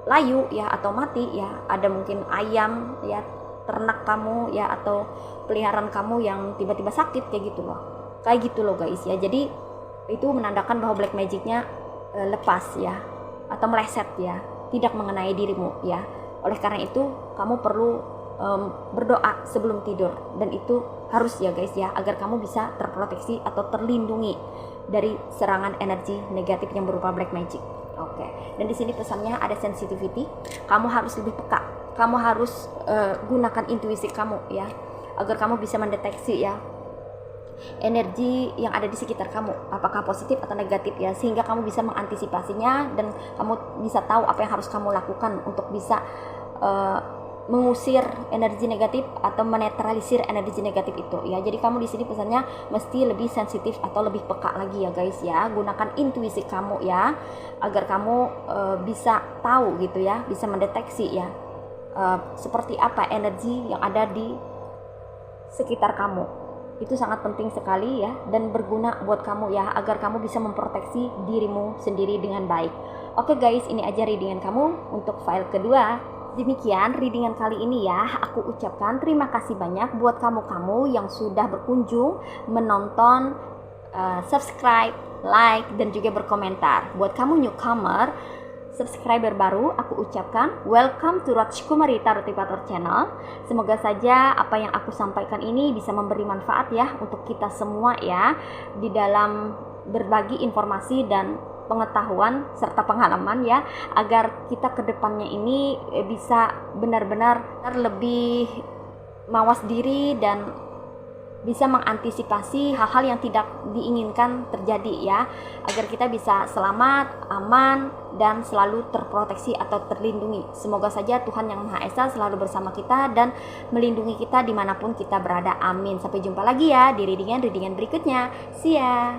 layu ya, atau mati ya. Ada mungkin ayam ya, ternak kamu ya, atau peliharaan kamu yang tiba-tiba sakit kayak gitu loh guys ya. Jadi itu menandakan bahwa black magicnya lepas ya, atau meleset ya, tidak mengenai dirimu ya. Oleh karena itu kamu perlu berdoa sebelum tidur, dan itu harus ya guys ya, agar kamu bisa terproteksi atau terlindungi dari serangan energi negatif yang berupa black magic. Oke. Dan di sini pesannya ada sensitivity. Kamu harus lebih peka. Kamu harus gunakan intuisi kamu ya, agar kamu bisa mendeteksi ya energi yang ada di sekitar kamu, apakah positif atau negatif ya, sehingga kamu bisa mengantisipasinya dan kamu bisa tahu apa yang harus kamu lakukan untuk bisa mengusir energi negatif atau menetralisir energi negatif itu ya. Jadi kamu di sini pesannya mesti lebih sensitif atau lebih peka lagi ya guys ya. Gunakan intuisi kamu ya, agar kamu bisa tahu gitu ya, bisa mendeteksi ya seperti apa energi yang ada di sekitar kamu. Itu sangat penting sekali ya, dan berguna buat kamu ya, agar kamu bisa memproteksi dirimu sendiri dengan baik. Oke guys, ini aja readingan kamu untuk file kedua. Demikian readingan kali ini ya. Aku ucapkan terima kasih banyak buat kamu-kamu yang sudah berkunjung, menonton, subscribe, like, dan juga berkomentar. Buat kamu newcomer, subscriber baru, aku ucapkan welcome to Rajkumari Tarot Tipator Channel. Semoga saja apa yang aku sampaikan ini bisa memberi manfaat ya untuk kita semua ya, di dalam berbagi informasi dan pengetahuan serta pengalaman ya, agar kita kedepannya ini bisa benar-benar lebih mawas diri dan bisa mengantisipasi hal-hal yang tidak diinginkan terjadi ya, agar kita bisa selamat, aman, dan selalu terproteksi atau terlindungi. Semoga saja Tuhan Yang Maha Esa selalu bersama kita dan melindungi kita dimanapun kita berada. Amin. Sampai jumpa lagi ya di readingan berikutnya. See ya.